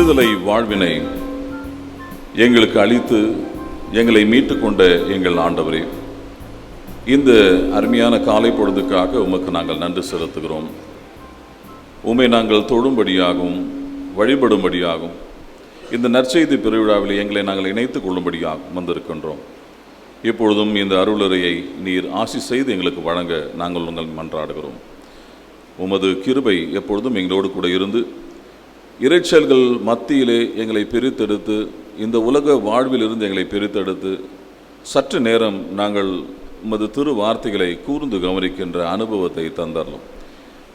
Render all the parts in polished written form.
விடுதலை வாழ்வினை எங்களுக்கு அளித்து எங்களை மீட்டு கொண்ட எங்கள் ஆண்டவரே, இந்த அருமையான காலை பொழுதுக்காக உமக்கு நாங்கள் நன்றி செலுத்துகிறோம். உம்மை நாங்கள் தொழும்படியாகவும் வழிபடும்படியாகவும் இந்த நற்செய்தி பெருவிழாவில் எங்களை நாங்கள் இணைத்துக் கொள்ளும்படியாகவும் வந்திருக்கின்றோம். இப்பொழுதும் இந்த அருளுரையை நீர் ஆசி செய்து எங்களுக்கு வழங்க நாங்கள் உங்கள் மன்றாடுகிறோம். உமது கிருபை எப்பொழுதும் எங்களோடு கூட இருந்து இறைச்சல்கள் மத்தியிலே எங்களை பிரித்தெடுத்து இந்த உலக வாழ்வில் இருந்து எங்களை பிரித்தெடுத்து சற்று நேரம் நாங்கள் உமது திரு வார்த்தைகளை கூர்ந்து கவனிக்கின்ற அனுபவத்தை தந்தரலாம்.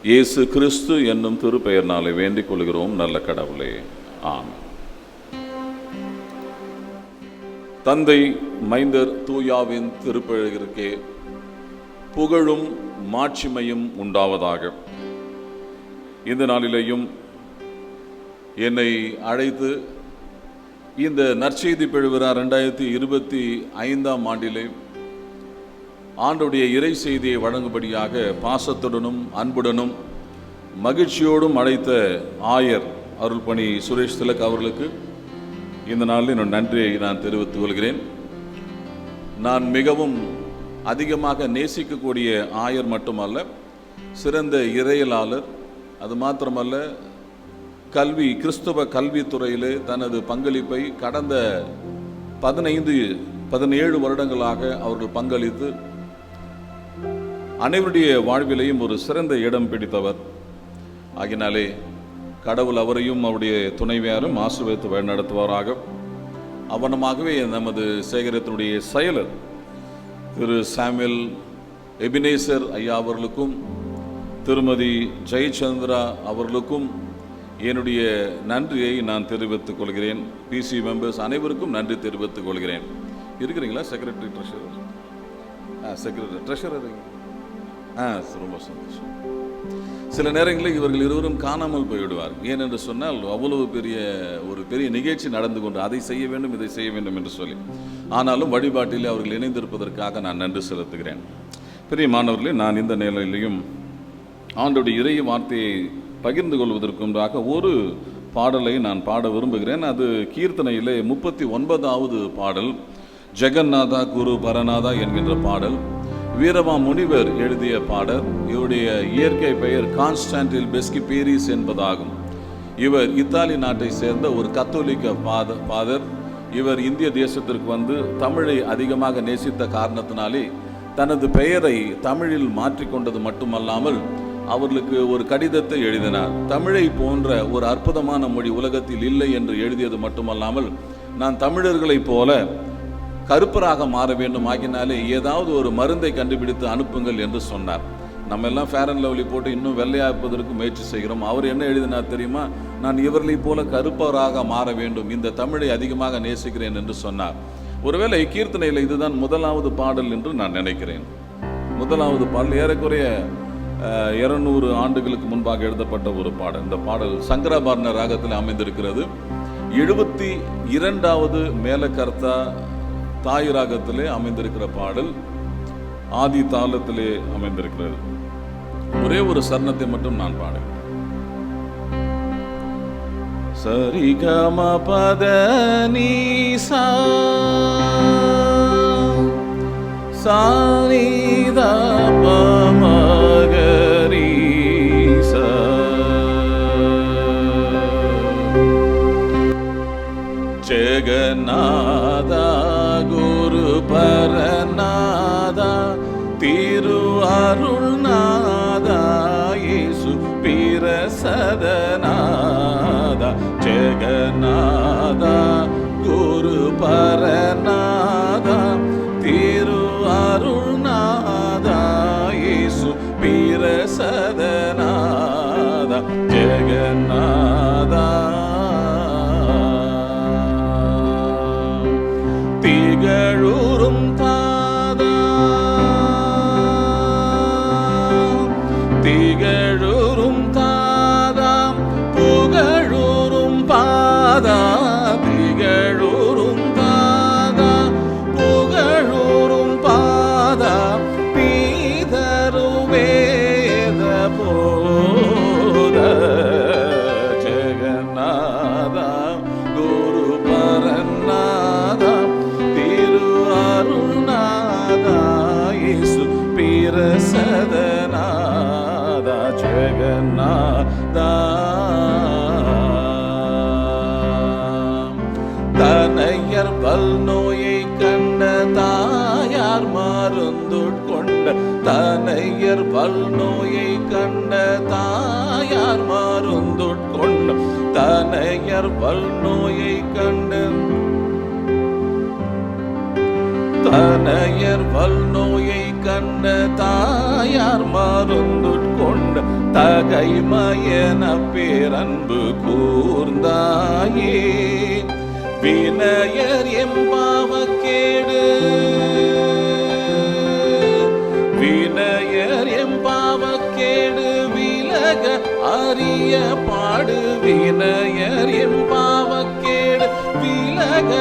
இயேசு கிறிஸ்து என்னும் திருப்பெயர்னாலே வேண்டிக் கொள்கிறோம் நல்ல கடவுளே, ஆமென். தந்தை மைந்தர் தூயாவின் திருப்பெயருக்கே புகழும் மாட்சிமையும் உண்டாவதாக. இந்த நாளிலேயும் என்னை அழைத்து இந்த நற்செய்தி பெருவிழா 2025 ஆண்டிலே ஆண்டுடைய இறை செய்தியை வழங்கும்படியாக பாசத்துடனும் அன்புடனும் மகிழ்ச்சியோடும் அழைத்த ஆயர் அருள்பணி சுரேஷ் திலக் அவர்களுக்கு இந்த நாளில் என்னோட நன்றியை நான் தெரிவித்துக் கொள்கிறேன். நான் மிகவும் அதிகமாக நேசிக்கக்கூடிய ஆயர் மட்டுமல்ல, சிறந்த இறையலாளர். அது மாத்திரமல்ல, கிறிஸ்தவ கல்வித்துறையிலே தனது பங்களிப்பை கடந்த 15-17 வருடங்களாக அவர்கள் பங்களித்து அனைவருடைய வாழ்விலையும் ஒரு சிறந்த இடம் பிடித்தவர். ஆகினாலே கடவுள் அவரையும் அவருடைய துணைவியாரும் ஆசீர்வதித்து வழிநடத்துவாராக. அவனமாகவே நமது சேகரத்தினுடைய செயலர் திரு சாமுவேல் எபினேசர் ஐயா அவர்களுக்கும் திருமதி ஜெயச்சந்திரா அவர்களுக்கும் என்னுடைய நன்றியை நான் தெரிவித்துக் கொள்கிறேன். பிசி மெம்பர்ஸ் அனைவருக்கும் நன்றி தெரிவித்துக் கொள்கிறேன். இருக்கிறீங்களா செக்ரட்டரி ட்ரெஷரர்? செக்ரட்டரி ட்ரெஷரர் ரொம்ப சந்தோஷம். சில நேரங்களில் இவர்கள் இருவரும் காணாமல் போய்விடுவார். ஏனென்று சொன்னால் அவ்வளவு பெரிய நிகழ்ச்சி நடந்து கொண்டு அதை செய்ய வேண்டும் இதை செய்ய வேண்டும் என்று சொல்லி, ஆனாலும் வழிபாட்டில் அவர்கள் இணைந்திருப்பதற்காக நான் நன்றி செலுத்துகிறேன். பெரிய மாணவர்களே, நான் இந்த நிலையிலையும் ஆண்டோடைய இறை வார்த்தையை பகிர்ந்து கொள்வதற்குண்டாக ஒரு பாடலை நான் பாட விரும்புகிறேன். அது கீர்த்தனையிலே 39வது பாடல், ஜெகநாதா குரு பரநாதா என்கின்ற பாடல். வீரமா முனிவர் எழுதிய பாடல். இவருடைய இயற்கை பெயர் கான்ஸ்டான்டில் பெஸ்கி பேரிஸ் என்பதாகும். இவர் இத்தாலி நாட்டை சேர்ந்த ஒரு கத்தோலிக்க ஃபாதர். இவர் இந்திய தேசத்திற்கு வந்து தமிழை அதிகமாக நேசித்த காரணத்தினாலே தனது பெயரை தமிழில் மாற்றிக்கொண்டது மட்டுமல்லாமல் அவர்களுக்கு ஒரு கடிதத்தை எழுதினார். தமிழை போன்ற ஒரு அற்புதமான மொழி உலகத்தில் இல்லை என்று எழுதியது மட்டுமல்லாமல், நான் தமிழர்களைப் போல கருப்பராக மாற வேண்டும், ஆகினாலே ஏதாவது ஒரு மருந்தை கண்டுபிடித்து அனுப்புங்கள் என்று சொன்னார். நம்ம எல்லாம் ஃபேர் அண்ட் லவ்லி போட்டு இன்னும் வெள்ளையாப்பதற்கு முயற்சி செய்கிறோம். அவர் என்ன எழுதினார் தெரியுமா? நான் இவர்களைப் போல கருப்பராக மாற வேண்டும், இந்த தமிழை அதிகமாக நேசிக்கிறேன் என்று சொன்னார். ஒருவேளை கீர்த்தனையில் இதுதான் முதலாவது பாடல் என்று நான் நினைக்கிறேன். முதலாவது பாடல் ஏறக்குறைய 200 ஆண்டுகளுக்கு முன்பாக எழுதப்பட்ட ஒரு பாடல். இந்த பாடல் சங்கராபரண ராகத்தில் அமைந்திருக்கிறது. 72வது மேலகர்த்தா தாய் ராகத்திலே அமைந்திருக்கிற பாடல், ஆதி தாளத்திலே அமைந்திருக்கிறது. ஒரே ஒரு சரணத்தை மட்டும் நான் பாடுகிறேன். சரி கம பத நீ சா சாரி த ப ம க ரி ச ஜெகநாதா குரு பரநாதா திரு அருள்நாதா இயேசு பிரசதநாதா ஜெகநாதா குரு பரநாதா திரு அருள்நாதா இயேசு பிரசதநாதா ஜெகநாதா திகழுறும் தாதா திகழுறும் தாதா புகழுறும் பாதா திகழுறும் தாதா தனையர் வல்நோயை கண்ட தாயார் மருந்துட்கொண்ட தனையர் வல்நோயை கண்ட தனையர் வல்நோயை கண்ட தாயார் மருந்துட்கொண்ட தகைமயன பேரன்பு கூர்ந்தாயே வினயர் எம்பாவக்கேடு வினயர் எம்பாவக்கேடு விலக அரிய பாடு வினயர் எம்பாவக்கேடு விலக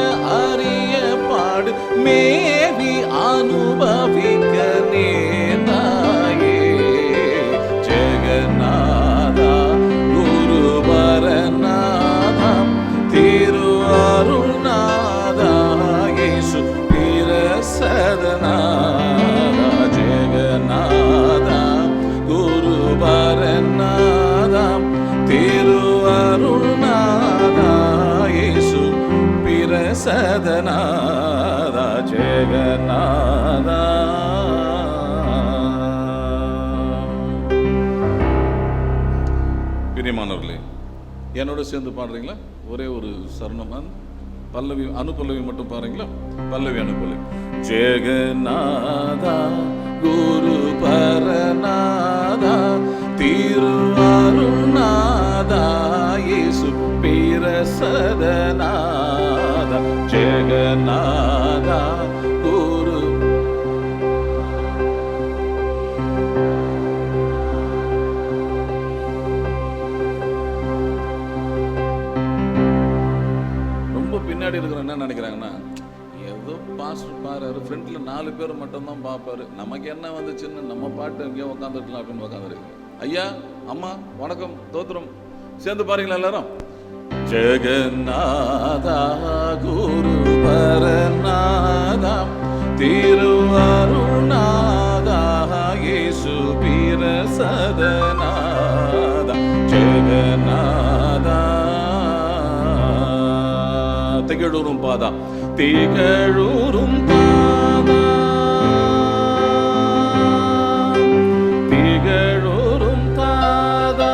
அரிய பாடு மேவி அனுபவிக்க நேர்ந்தாயே ஜெகநாதா குருபரநாதா திரு அருள்நாதா இயேசு பிரசதநாதா ஜெகநாதா குருபரநாதா திரு அருள்நாதா இயேசு பிரசதநாதா ஜெகநாதா. பிரியமானவர்களே, என்னோட சேர்ந்து பாடுறீங்களா? ஒரே ஒரு சரணமா பல்லவி அனுபல்லவி மட்டும் பாருங்களா? பல்லவி அனுபல்லவி. ஜெகநாதா குரு பரநாதா திரு அருள்நாதா இயேசு பிரசதநாதா ஜெகநாதா குரு. பின்னாடி இருக்கிற என்ன நினைக்கிறாங்கன்னா, ஏதோ பாஸ்டர் பாரு ஃப்ரெண்ட்ல 4 பேர் மட்டும் தான் பார்ப்பாரு, நமக்கு என்ன வந்துச்சுன்னு நம்ம பாட்டு எங்கேயோ உட்காந்துருக்கலாம் அப்படின்னு உட்காந்துருக்கு. ஐயா அம்மா வணக்கம் தோத்திரம் சேர்ந்து பாருங்களா எல்லாரும். ஜெகநாதா குரு பரநாதா திரு அருள்நாதா இயேசு பிரசதநாதா ஜெகநாதா. திகழூரும் பாதா திகழூரும் பாதா திகழூரும் பாதா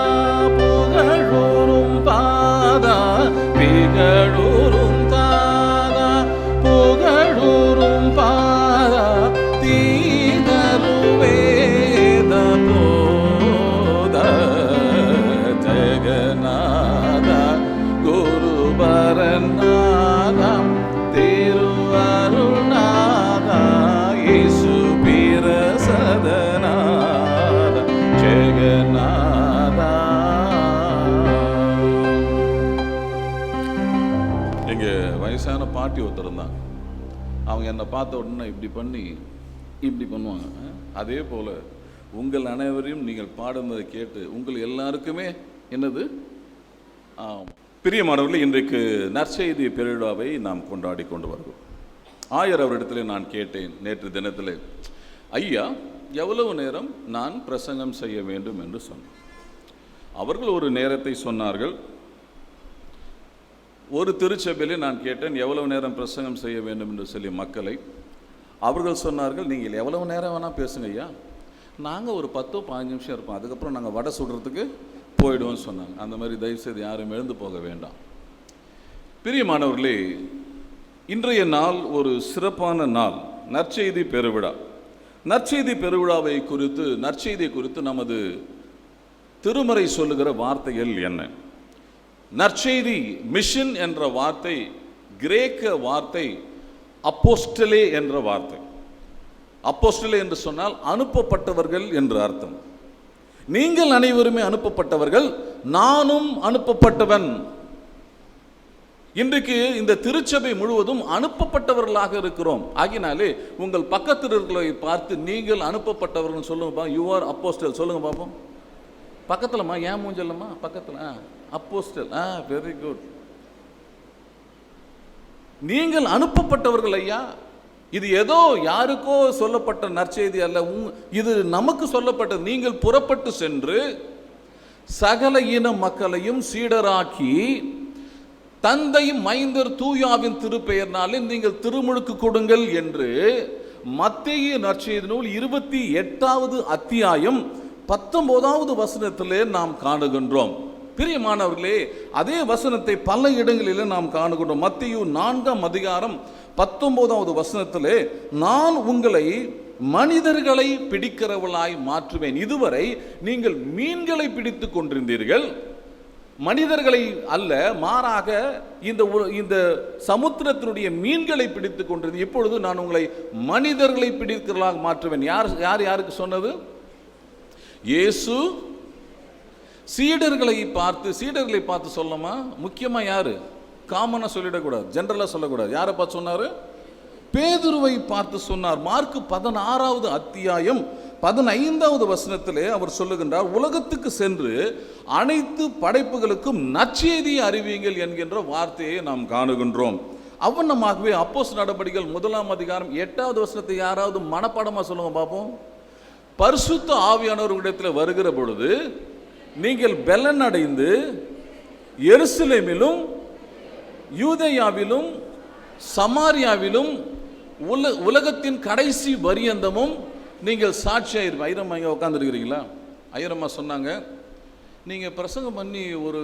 புகழூரும் பாதா திகழூரும் பாதா புகழூரும் பாதா தீதருவேத போத ஜெகநாதா குரு பரநாதா திரு அருள்நாதா இயேசு பிரசதநாதா ஜெகநாதா. எங்க வயசான பாட்டி ஒருத்தர் இருந்தாங்க. அவங்க என்னை பார்த்த உடனே இப்படி பண்ணி இப்படி பண்ணுவாங்க. அதே போல உங்கள் அனைவரையும் நீங்கள் பாடுனதை கேட்டு உங்கள் எல்லாருக்குமே என்னது பிரியமானவர்களே, இன்றைக்கு நற்செய்தி பெருவிழாவை நாம் கொண்டாடி கொண்டு வருவோம். ஆயர் அவரிடத்தில் நான் கேட்டேன் நேற்று தினத்தில், ஐயா எவ்வளவு நேரம் நான் பிரசங்கம் செய்ய வேண்டும் என்று சொன்னேன். அவர்கள் ஒரு நேரத்தை சொன்னார்கள். ஒரு திருச்சபையிலே நான் கேட்டேன் எவ்வளவு நேரம் பிரசங்கம் செய்ய வேண்டும் என்று சொல்லி மக்களை. அவர்கள் சொன்னார்கள், நீங்கள் எவ்வளவு நேரம் வேணால் பேசுங்க ஐயா, நாங்கள் ஒரு 10-15 நிமிஷம் இருப்போம், அதுக்கப்புறம் நாங்கள் வடை சுடுறதுக்கு போயிடுவோம்னு சொன்னாங்க. அந்த மாதிரி தயவுசெய்து யாரும் எழுந்து போக வேண்டாம். பிரியமானவர்களே, இன்றைய நாள் ஒரு சிறப்பான நாள், நற்செய்தி பெருவிழா. நற்செய்தி பெருவிழாவை குறித்து, நற்செய்தியை குறித்து நமது திருமறை சொல்லுகிற வார்த்தைகள் என்ன? நற்செய்தி மிஷன் என்ற வார்த்தை கிரேக்க வார்த்தை அப்போஸ்டலே என்ற வார்த்தை. அப்போஸ்டலே என்று சொன்னால் அனுப்பப்பட்டவர்கள் என்று அர்த்தம். நீங்கள் அனைவருமே அனுப்பப்பட்டவர்கள், நானும் அனுப்பப்பட்டவன். இன்றைக்கு இந்த திருச்சபை முழுவதும் அனுப்பப்பட்டவர்களாக இருக்கிறோம். ஆகினாலே உங்கள் பக்கத்தினர்களை பார்த்து நீங்கள் அனுப்பப்பட்டவர்கள் சொல்லுங்க, யூ ஆர் அப்போஸ்டல் சொல்லுங்க பாப்போம். பக்கத்துலமா, ஏன் மூஞ்சல்லம்மா பக்கத்துல, அப்போஸ்டல், வெரி குட். நீங்கள் அனுப்பப்பட்டவர்கள் ஐயா. இது ஏதோ யாருக்கோ சொல்லப்பட்ட நற்செய்தி அல்ல, இது நமக்கு சொல்லப்பட்டது. நீங்கள் புறப்பட்டு சென்று சகல இன மக்களையும் சீடராக்கி தந்தை மைந்தர் தூயாவின் திருப்பெயர்னாலே நீங்கள் திருமுழுக்கு கொடுங்கள் என்று மத்தேயு நற்செய்தி நூல் 28வது அத்தியாயம் 19வது வசனத்திலே நாம் காணுகின்றோம். பிரியமானவர்களே, அதே வசனத்தை பல இடங்களிலே நாம் காணுகின்றோம். மத்தேயு 4ஆம் அதிகாரம் 19வது வசனத்திலே, நான் உங்களை மனிதர்களை பிடிக்கிறவர்களாய் மாற்றுவேன். இதுவரை நீங்கள் மீன்களை பிடித்துக் கொண்டிருந்தீர்கள், மனிதர்களை அல்ல, மாறாக இந்த சமுத்திரத்தினுடைய மீன்களை பிடித்துக் கொண்டிருந்தீர்கள். இப்பொழுது நான் உங்களை மனிதர்களை பிடிக்கிறவர்களாக மாற்றுவேன். யாருக்கு சொன்னது? இயேசு சீடர்களை பார்த்து சொல்லமா? முக்கியமா யாரு? காமனா சொல்லிடக்கூடாது, ஜெனரலா சொல்லக்கூடாது. யாரை பார்த்து சொன்னாரு? பேதுருவை பார்த்து சொன்னார். மார்க் 16வது அத்தியாயம் 15வது வசனத்திலே அவர் சொல்லுகின்றார், உலகத்துக்கு சென்று அனைத்து படைப்புகளுக்கும் நற்செய்தியை அறிவியுங்கள் என்கின்ற வார்த்தையை நாம் காணுகின்றோம். அவ்வண்ணமாகவே அப்போஸ்தலர் நடபடிகள் 1ஆம் அதிகாரம் 8வது வசனத்தை யாராவது மனப்பாடமா சொல்லுங்க பார்ப்போம். பரிசுத்த ஆவியானவர் இடத்தில் வருகிற பொழுது நீங்கள் பெலன் அடைந்து எருசலேமிலும் யூதேயாவிலும் சமாரியாவிலும் உலகத்தின் கடைசி பரியந்தமும் நீங்கள் சாட்சியாயிருப்பீங்க. ஐயரம்மா இங்கே உட்காந்துருக்கிறீங்களா? ஐயரம்மா சொன்னாங்க, நீங்கள் பிரசங்கம் பண்ணி ஒரு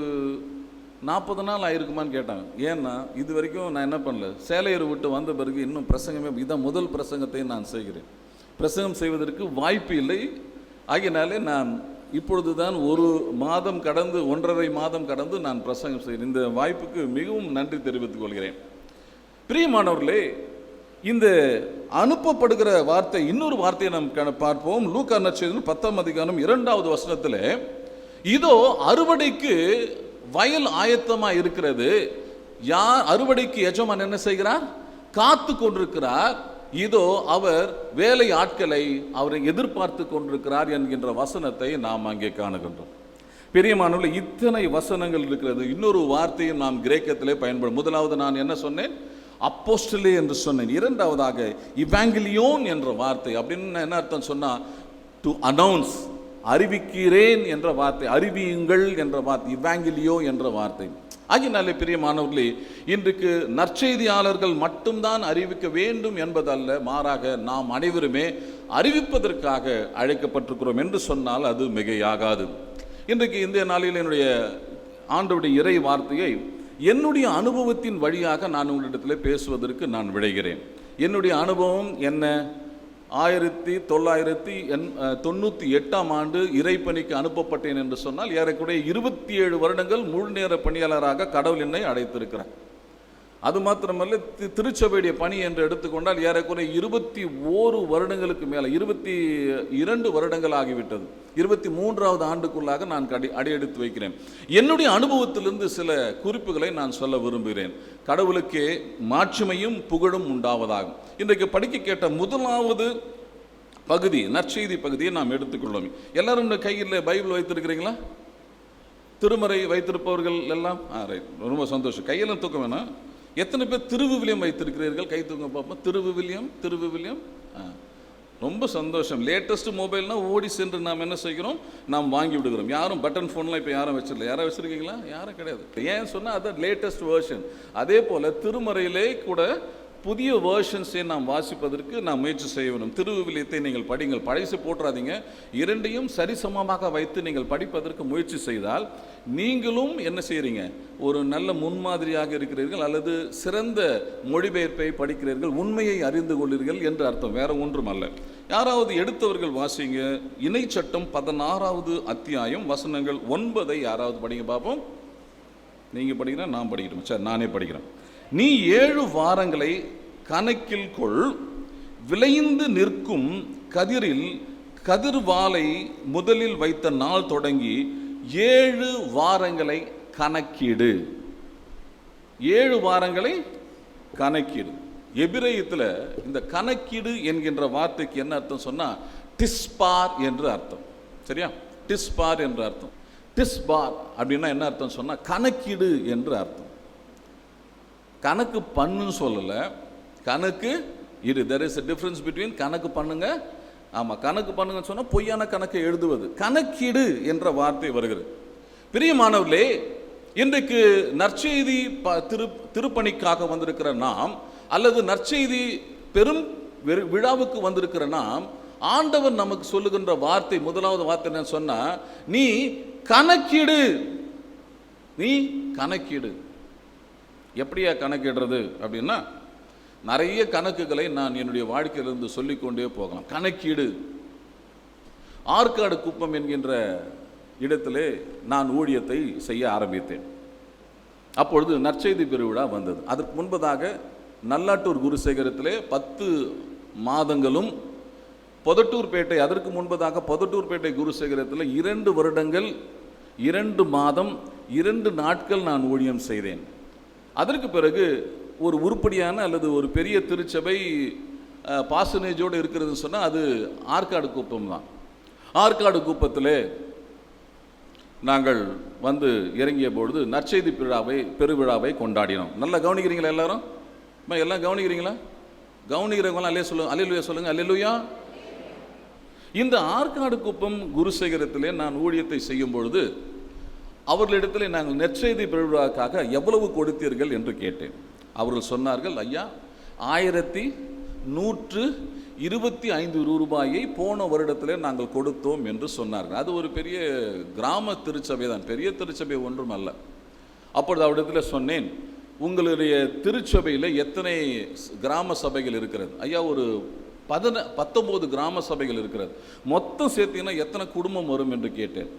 40 நாள் ஆயிருக்குமான்னு கேட்டாங்க. ஏன்னா இது வரைக்கும் நான் என்ன பண்ணல, சேலையரை விட்டு வந்த பிறகு இன்னும் பிரசங்கமே, இதான் முதல் பிரசங்கத்தை நான் செய்கிறேன். பிரசங்கம் செய்வதற்கு வாய்ப்பு இல்லை. ஆகினாலே நான் இப்பொழுது தான் 1 மாதம் கடந்து 1.5 மாதம் கடந்து நான் பிரசங்கம் செய்கிறேன். இந்த வாய்ப்புக்கு மிகவும் நன்றி தெரிவித்துக் கொள்கிறேன். பிரியமானவர்களே, இந்த அனுப்பப்படுகிற வார்த்தை, இன்னொரு வார்த்தையை நாம் பார்ப்போம். லூக்கா நற்செய்தி 10ஆம் அதிகாரம் 2வது வசனத்தில், இதோ அறுவடைக்கு வயல் ஆயத்தமா இருக்கிறது, யார் அறுவடைக்கு எஜமான் என்ன செய்கிறார்? காத்து கொண்டிருக்கிறார், இதோ அவர் வேலை ஆட்களை அவரை எதிர்பார்த்து கொண்டிருக்கிறார் என்கின்ற வசனத்தை நாம் அங்கே காணுகின்றோம். பிரியமானவர்களே, இத்தனை வசனங்கள் இருக்கிறது. இன்னொரு வார்த்தையும் நாம் கிரேக்கத்திலே பயன்படும். முதலாவது நான் என்ன சொன்னேன்? அப்போஸ்டலே என்று சொன்னேன். இரண்டாவதாக இவாங்கிலியோன் என்ற வார்த்தை. அப்படின்னு என்ன அர்த்தம் சொன்னா, டு அனௌன்ஸ், அறிவிக்கிறேன் என்ற வார்த்தை, அறிவியுங்கள் என்ற வார்த்தை, இவாங்கிலியோ என்ற வார்த்தை. ஆகினாலே பிரியமானவர்களே, இன்றைக்கு நற்செய்தியாளர்கள் மட்டும்தான் அறிவிக்க வேண்டும் என்பதல்ல, மாறாக நாம் அனைவருமே அறிவிப்பதற்காக அழைக்கப்பட்டிருக்கிறோம் என்று சொன்னால் அது மிகையாகாது. இன்றைக்கு இந்த நாளில் என்னுடைய ஆண்டவருடைய இறை வார்த்தையை என்னுடைய அனுபவத்தின் வழியாக நான் உங்களிடத்தில் பேசுவதற்கு நான் விளைகிறேன். என்னுடைய அனுபவம் என்ன? 1998ஆம் ஆண்டு இறைப்பணிக்கு அனுப்பப்பட்டேன் என்று சொன்னால், ஏறக்குறைய 27 வருடங்கள் முழு நேர பணியாளராக கடவுள் என்னை அழைத்திருக்கிறார். அது மாத்திரமல்ல, திருச்சபையுடைய பணி என்று எடுத்துக்கொண்டால் ஏறக்குறைய 21 வருடங்களுக்கு மேலே, 22 வருடங்கள் ஆகிவிட்டது. 23வது ஆண்டுக்குள்ளாக நான் அடியெடுத்து வைக்கிறேன். என்னுடைய அனுபவத்திலிருந்து சில குறிப்புகளை நான் சொல்ல விரும்புகிறேன். கடவுளுக்கே மாட்சிமையும் புகழும் உண்டாவதாகும். இன்றைக்கு படிக்க கேட்ட முதலாவது பகுதி, நற்செய்தி பகுதியை நாம் எடுத்துக்கொள்ளும். எல்லாரும் இந்த கையில் பைபிள் வைத்திருக்கிறீங்களா? திருமறை வைத்திருப்பவர்கள் எல்லாம் ரைட், ரொம்ப சந்தோஷம். கையெல்லாம் தூக்க வேணாம். எத்தனை பேர் திருவிவிலியம் வைத்திருக்கிறீர்கள்? கை தூங்க பார்ப்போம். திருவிவிலியம் ரொம்ப சந்தோஷம். லேட்டஸ்ட் மொபைல்னால் ஓடி சென்று நாம் என்ன செய்கிறோம்? நாம் வாங்கி விடுகிறோம். யாரும் பட்டன் ஃபோன்லாம் இப்போ யாரும் வச்சிடல. யாரும் வச்சுருக்கீங்களா? யாரும் கிடையாது. ஏன் சொன்னால் அது லேட்டஸ்ட் வேர்ஷன். அதே போல் திருமறையிலே கூட புதிய வேர்ஷன்ஸை நாம் வாசிப்பதற்கு நாம் முயற்சி செய்ய வேண்டும். திருவிவிலியத்தை நீங்கள் படிங்கள், பழைசு போட்டுறாதீங்க. இரண்டையும் சரிசமமாக வைத்து நீங்கள் படிப்பதற்கு முயற்சி செய்தால் நீங்களும் என்ன செய்கிறீங்க? ஒரு நல்ல முன்மாதிரியாக இருக்கிறீர்கள், அல்லது சிறந்த மொழிபெயர்ப்பை படிக்கிறீர்கள், உண்மையை அறிந்து கொள்கிறீர்கள் என்று அர்த்தம், வேற ஒன்றும் அல்ல. யாராவது எடுத்தவர்கள் வாசிங்க. இணை சட்டம் 16வது அத்தியாயம் வசனங்கள் 9 யாராவது படிங்க பார்ப்போம். நீங்கள் படிக்கிறேன், நான் படிக்கிறேன். சரி, நானே படிக்கிறேன். நீ 7 வாரங்களை கணக்கில் கொள், விளைந்து நிற்கும் கதிரில் கதிர்வாலை முதலில் வைத்த நாள் தொடங்கி 7 வாரங்களை கணக்கீடு. 7 வாரங்களை கணக்கீடு. எபிரேயத்தில் இந்த கணக்கீடு என்கின்ற வார்த்தைக்கு என்ன அர்த்தம் சொன்னா, டிஸ்பார் என்று அர்த்தம். சரியா? டிஸ்பார் என்று அர்த்தம். டிஸ்பார் அப்படின்னா என்ன அர்த்தம் சொன்னா, கணக்கீடு என்று அர்த்தம். கணக்கு பண்ணுன்னு சொல்லலை, கணக்கு இரு. There is a difference between கணக்கு பண்ணுங்க, ஆமாம் கணக்கு பண்ணுங்கன்னு சொன்னால் பொய்யான கணக்கை எழுதுவது. கணக்கீடு என்ற வார்த்தை வருகிறது. பிரியமானவர்களே, இன்றைக்கு நற்செய்தி திருப்பணிக்காக வந்திருக்கிற நாம், அல்லது நற்செய்தி பெரும் விழாவுக்கு வந்திருக்கிற நாம், ஆண்டவர் நமக்கு சொல்லுகின்ற வார்த்தை, முதலாவது வார்த்தை என்ன சொன்னா, நீ கணக்கிடு. நீ கணக்கிடு. எப்படியா கணக்கிடுறது அப்படின்னா, நிறைய கணக்குகளை நான் என்னுடைய வாழ்க்கையிலிருந்து சொல்லிக்கொண்டே போகலாம். கணக்கீடு. ஆற்காடு குப்பம் என்கின்ற இடத்திலே நான் ஊழியத்தை செய்ய ஆரம்பித்தேன். அப்பொழுது நற்செய்தி பெருவிழா வந்தது. அதற்கு முன்பதாக நல்லாட்டூர் குருசேகரத்திலே 10 மாதங்களும், பொதட்டூர்பேட்டை, அதற்கு முன்பதாக பொதட்டூர்பேட்டை குருசேகரத்தில் 2 வருடங்கள் 2 மாதம் 2 நாட்கள் நான் ஊழியம் செய்தேன். அதற்கு பிறகு ஒரு உருப்படியான அல்லது ஒரு பெரிய திருச்சபை பாசனேஜோடு இருக்கிறதுன்னு சொன்னால் அது ஆற்காடு குப்பம் தான். ஆற்காடு குப்பத்தில் நாங்கள் வந்து இறங்கிய பொழுது நற்செய்தி பெருவிழாவை கொண்டாடினோம். நல்லா கவனிக்கிறீங்களா எல்லாரும்? எல்லாம் கவனிக்கிறீங்களா? கவனிக்கிறவங்களாம் அல்லேலூயா சொல்லுங்க. அல்லேலூயா. இந்த ஆற்காடு குப்பம் குருசேகரத்திலே நான் ஊழியத்தை செய்யும் பொழுது அவர்களிடத்தில் நாங்கள் நற்செய்தி பெருவிழாவுக்காக எவ்வளவு கொடுத்தீர்கள் என்று கேட்டேன். அவர்கள் சொன்னார்கள், ஐயா 1125 ரூபாயை போன வருடத்திலே நாங்கள் கொடுத்தோம் என்று சொன்னார்கள். அது ஒரு பெரிய கிராம திருச்சபை தான், பெரிய திருச்சபை ஒன்றும் அல்ல. அப்பொழுது அவரிடத்தில் சொன்னேன், உங்களுடைய திருச்சபையில் எத்தனை கிராம சபைகள் இருக்கிறது? ஐயா ஒரு 19 கிராம சபைகள் இருக்கிறது. மொத்தம் சேர்த்தீங்கன்னா எத்தனை குடும்பம் வரும் என்று கேட்டேன்.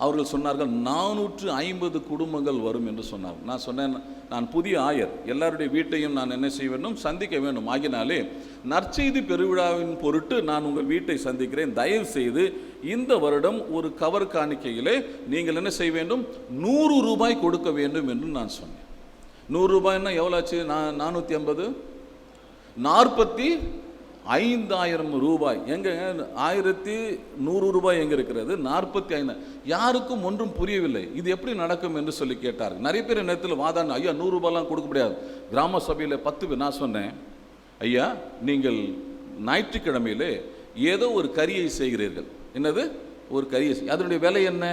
அவர்கள் சொன்னார்கள் 450 குடும்பங்கள் வரும் என்று சொன்னார். நான் சொன்னேன், நான் புதிய ஆயர், எல்லாருடைய வீட்டையும் நான் என்ன செய்ய வேண்டும்? சந்திக்க வேண்டும். ஆகினாலே நற்செய்தி பெருவிழாவின் பொருட்டு நான் உங்கள் வீட்டை சந்திக்கிறேன். தயவு செய்து இந்த வருடம் ஒரு கவர் காணிக்கையிலே நீங்கள் என்ன செய்ய வேண்டும்? 100 ரூபாய் கொடுக்க வேண்டும் என்று நான் சொன்னேன். 100 ரூபாய்னா எவ்வளோ ஆச்சு? 450 45,000 ரூபாய். எங்க 1100 ரூபாய் எங்க இருக்கிறது? 45. யாருக்கும் ஒன்றும் புரியவில்லை. இது எப்படி நடக்கும் என்று சொல்லி கேட்டார்கள். நிறைய பேர் நேரத்தில் வாதாடின, ஐயா 100 ரூபாய்லாம் கொடுக்க முடியாது, கிராம சபையில் 10 பேர். நான் சொன்னேன், ஐயா நீங்கள் ஞாயிற்றுக்கிழமையிலே ஏதோ ஒரு கரியை செய்கிறீர்கள். என்னது? ஒரு கரியை. அதனுடைய விலை என்ன?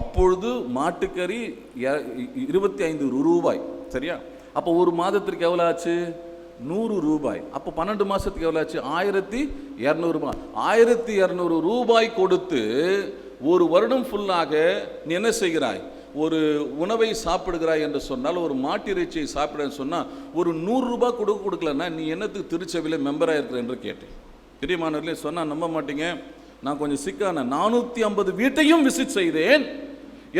அப்பொழுது மாட்டுக்கறி 25 ரூபாய். சரியா? அப்போ ஒரு மாதத்திற்கு எவ்வளோ ஆச்சு? 100 ரூபாய். அப்போ 12 மாதத்துக்கு எவ்வளோ ஆச்சு? 1200 ரூபாய். 1200 ரூபாய் கொடுத்து ஒரு வருடம் ஃபுல்லாக நீ என்ன செய்கிறாய்? ஒரு உணவை சாப்பிடுகிறாய் என்று சொன்னால், ஒரு மாட்டிறைச்சியை சாப்பிடுன்னு சொன்னால், ஒரு 100 ரூபாய் கொடுக்கலன்னா நீ என்னத்துக்கு திருச்சபையில் மெம்பராக இருக்கிற என்று கேட்டேன். பிரியமானவர்களே, சொன்னால் நம்ப மாட்டீங்க, நான் கொஞ்சம் சிக்கான 450 வீட்டையும் விசிட் செய்தேன்.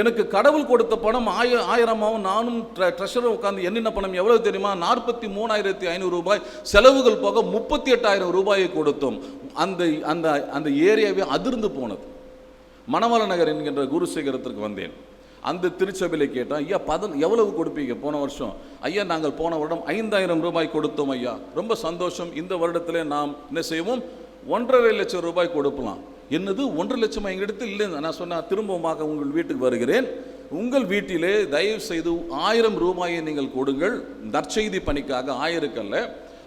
எனக்கு கடவுள் கொடுத்த பணம் 1000 நானும் ட்ரெஷரும் உட்காந்து என்னென்ன பணம் எவ்வளவு தெரியுமா? 43,500 ரூபாய். செலவுகள் போக 38,000 ரூபாயை கொடுத்தோம். அந்த அந்த அந்த ஏரியாவே அதிர்ந்து போனது. மணவாள நகர் என்கின்ற குருசேகரத்திற்கு வந்தேன். அந்த திருச்சபையில் கேட்டோம், ஐயா எவ்வளவு கொடுப்பீங்க போன வருஷம்? ஐயா நாங்கள் போன வருடம் 5,000 ரூபாய் கொடுத்தோம் ஐயா. ரொம்ப சந்தோஷம். இந்த வருடத்தில் நாம் என்ன செய்வோம்? 1.5 லட்சம் ரூபாய் கொடுக்கலாம். என்னது 1.5 லட்சம் எங்களிடத்தில் இல்லை? நான் சொன்னால், திரும்பமாக உங்கள் வீட்டுக்கு வருகிறேன், உங்கள் வீட்டிலே தயவு செய்து 1000 ரூபாயை நீங்கள் கொடுங்கள், நற்செய்தி பணிக்காக. 1000 அல்ல,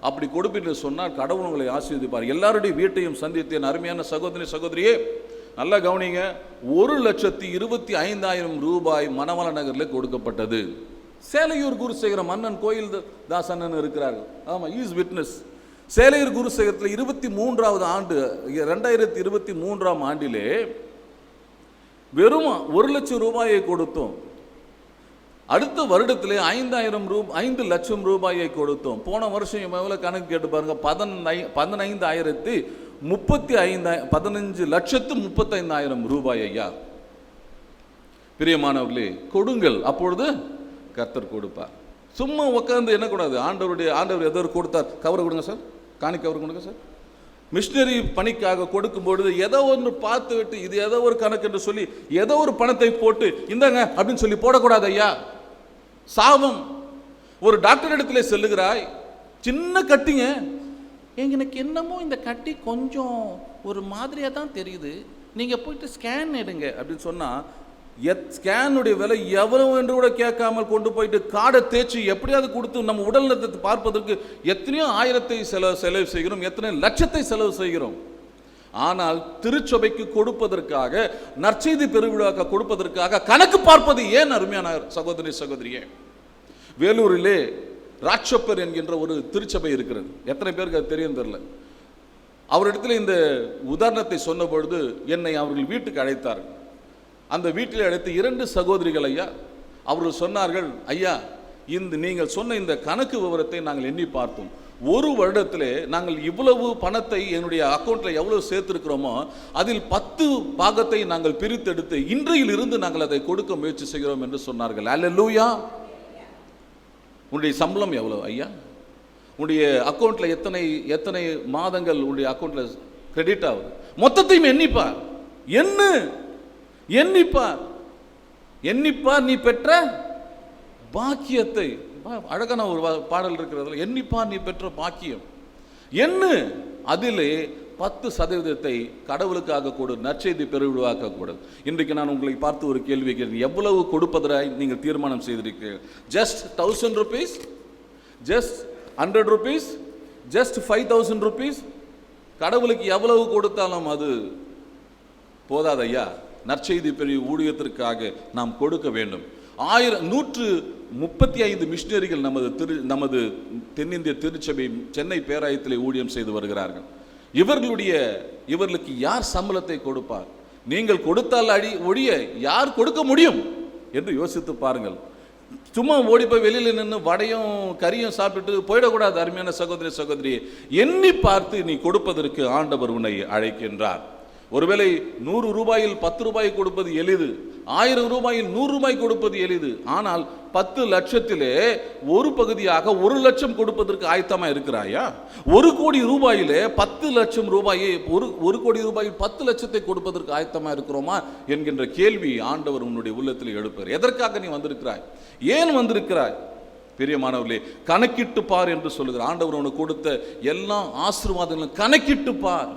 அப்படி கொடுப்பீன்னு சொன்னால் கடவுள் உங்களை ஆசீர்வதிப்பார். எல்லாருடைய வீட்டையும் சந்தித்தேன். அருமையான சகோதரியே, நல்லா கவனிங்க, 1,25,000 ரூபாய் மணவாள நகரில் கொடுக்கப்பட்டது. சேலையூர் குருசேகரம் அண்ணன் கோயில் தாஸ் அண்ணன் இருக்கிறார்கள். ஆமாம், இஸ் விட்னஸ். சேலையூர் குருசேகரத்தில் 23வது ஆண்டு, 2023ஆம் ஆண்டிலே வெறும் 1 லட்சம் ரூபாயை கொடுத்தோம். அடுத்த வருடத்திலே 5 லட்சம் ரூபாயை கொடுத்தோம். போன வருஷம் எவ்வளோ கணக்கு கேட்டு பாருங்க, 15,35,000 ரூபாய். ஐயா பிரியமானவர்களே, கொடுங்கள், அப்பொழுது கர்த்தர் கொடுப்பார். சும்மா உட்காந்து என்ன கூடாது? ஆண்டவர் ஏதோ கொடுத்தார், கவரை கொடுங்க சார், காணி கவர் கொடுங்க சார். மிஷினரி பணிக்காக கொடுக்கும்பொழுது ஏதோ ஒன்று பார்த்து விட்டு இது ஏதோ ஒரு கணக்கு என்று சொல்லி ஏதோ ஒரு பணத்தை போட்டு இந்தாங்க அப்படின்னு சொல்லி போடக்கூடாது ஐயா. சாபம். ஒரு டாக்டர் இடத்துல செல்லுகிறாய், சின்ன கட்டிங்க, எனக்கு என்னமோ இந்த கட்டி கொஞ்சம் ஒரு மாதிரியாக தான் தெரியுது, நீங்கள் போயிட்டு ஸ்கேன் எடுங்க அப்படின்னு சொன்னால், ஸ்கேனுடைய விலை எவ்வளவு என்று கூட கேட்காமல் கொண்டு போயிட்டு காடை தேய்ச்சி எப்படியாவது கொடுத்து நம்ம உடல் நலத்தை பார்ப்பதற்கு எத்தனையோ 1000 செலவு செய்கிறோம், எத்தனை லட்சத்தை செலவு செய்கிறோம். ஆனால் திருச்சபைக்கு கொடுப்பதற்காக, நற்செய்தி பெருவிழாக்க கொடுப்பதற்காக கணக்கு பார்ப்பது ஏன்? அருமையான சகோதரியே, வேலூரிலே ராட்சப்பர் என்கின்ற ஒரு திருச்சபை இருக்கிறது. எத்தனை பேருக்கு அது தெரியும் தெரியல. அவரிடத்தில் இந்த உதாரணத்தை சொன்ன பொழுது என்னை அவர்கள் வீட்டுக்கு அழைத்தார்கள். அந்த வீட்டில் அழைத்து 2 சகோதரிகள் ஐயா, அவர்கள் சொன்னார்கள், ஐயா நீங்கள் சொன்ன இந்த கணக்கு விவரத்தை நாங்கள் எண்ணி பார்த்தோம். ஒரு வருடத்திலே நாங்கள் இவ்வளவு பணத்தை என்னுடைய அக்கௌண்ட்டில் எவ்வளவு சேர்த்திருக்கிறோமோ அதில் 10 பாகத்தை நாங்கள் பிரித்தெடுத்து இன்றையில் இருந்து நாங்கள் அதை கொடுக்க முயற்சி செய்கிறோம் என்று சொன்னார்கள். அல்லேலூயா. உன்னுடைய சம்பளம் எவ்வளவு ஐயா? உன்னுடைய அக்கௌண்ட்டில் எத்தனை மாதங்கள் உன்னுடைய அக்கௌண்ட்டில் கிரெடிட் ஆகுது? மொத்தத்தையும் எண்ணிப்பார். எண்ணிப்பார் நீ பெற்ற பாக்கியத்தை. அழகான ஒரு பாடல் இருக்கிறதுல, எண்ணிப்பார் நீ பெற்ற பாக்கியம். அதிலே 10% கடவுளுக்காக கொடு, நற்செய்தி பெருவிழாக்க கொடு. இன்றைக்கு நான் உங்களை பார்த்து ஒரு கேள்வி கேட்கிறேன். எவ்வளவு கொடுப்பதாய் நீங்கள் தீர்மானம் செய்திருக்கிறீர்கள்? Just 1000 rupees, just 100 rupees, just 5000 rupees? கடவுளுக்கு எவ்வளவு கொடுத்தாலும் அது போதாது ஐயா. நற்செய்தி பெரிய ஊழியத்திற்காக நாம் கொடுக்க வேண்டும். 135 மிஷினரிகள் நமது தென்னிந்திய திருச்சபை சென்னை பேராயத்திலே ஊழியம் செய்து வருகிறார்கள். இவர்களுக்கு யார் சம்பளத்தை கொடுப்பார்? நீங்கள் கொடுத்தால் ஒழிய யார் கொடுக்க முடியும் என்று யோசித்து பாருங்கள். சும்மா ஓடி போய் வெளியில் நின்று வடையும் கறியும் சாப்பிட்டு போயிடக்கூடாது. அருமையான சகோதரி, எண்ணி பார்த்து நீ கொடுப்பதற்கு ஆண்டவர் உன்னை அழைக்கின்றார். ஒருவேளை 100 ரூபாயில் 10 ரூபாய் கொடுப்பது எளிது, 1000 ரூபாயில் 100 ரூபாய் கொடுப்பது எளிது. ஆனால் 10 லட்சத்திலே ஒரு பகுதியாக 1 லட்சம் கொடுப்பதற்கு ஆயத்தமா இருக்கிறாயா? 1 கோடி ரூபாயிலே 10 லட்சம் ரூபாயை 1 கோடி ரூபாயில் 10 லட்சத்தை கொடுப்பதற்கு ஆயத்தமா இருக்கிறோமா என்கின்ற கேள்வி ஆண்டவர் உன்னுடைய உள்ளத்தில் எழுப்பார். எதற்காக நீ வந்திருக்கிறாய்? ஏன் வந்திருக்கிறாய்? பிரியமானவர்களே, கணக்கிட்டு பார் என்று சொல்லுகிறார் ஆண்டவர். உனக்கு கொடுத்த எல்லா ஆசீர்வாதங்களும் கணக்கிட்டு பார்.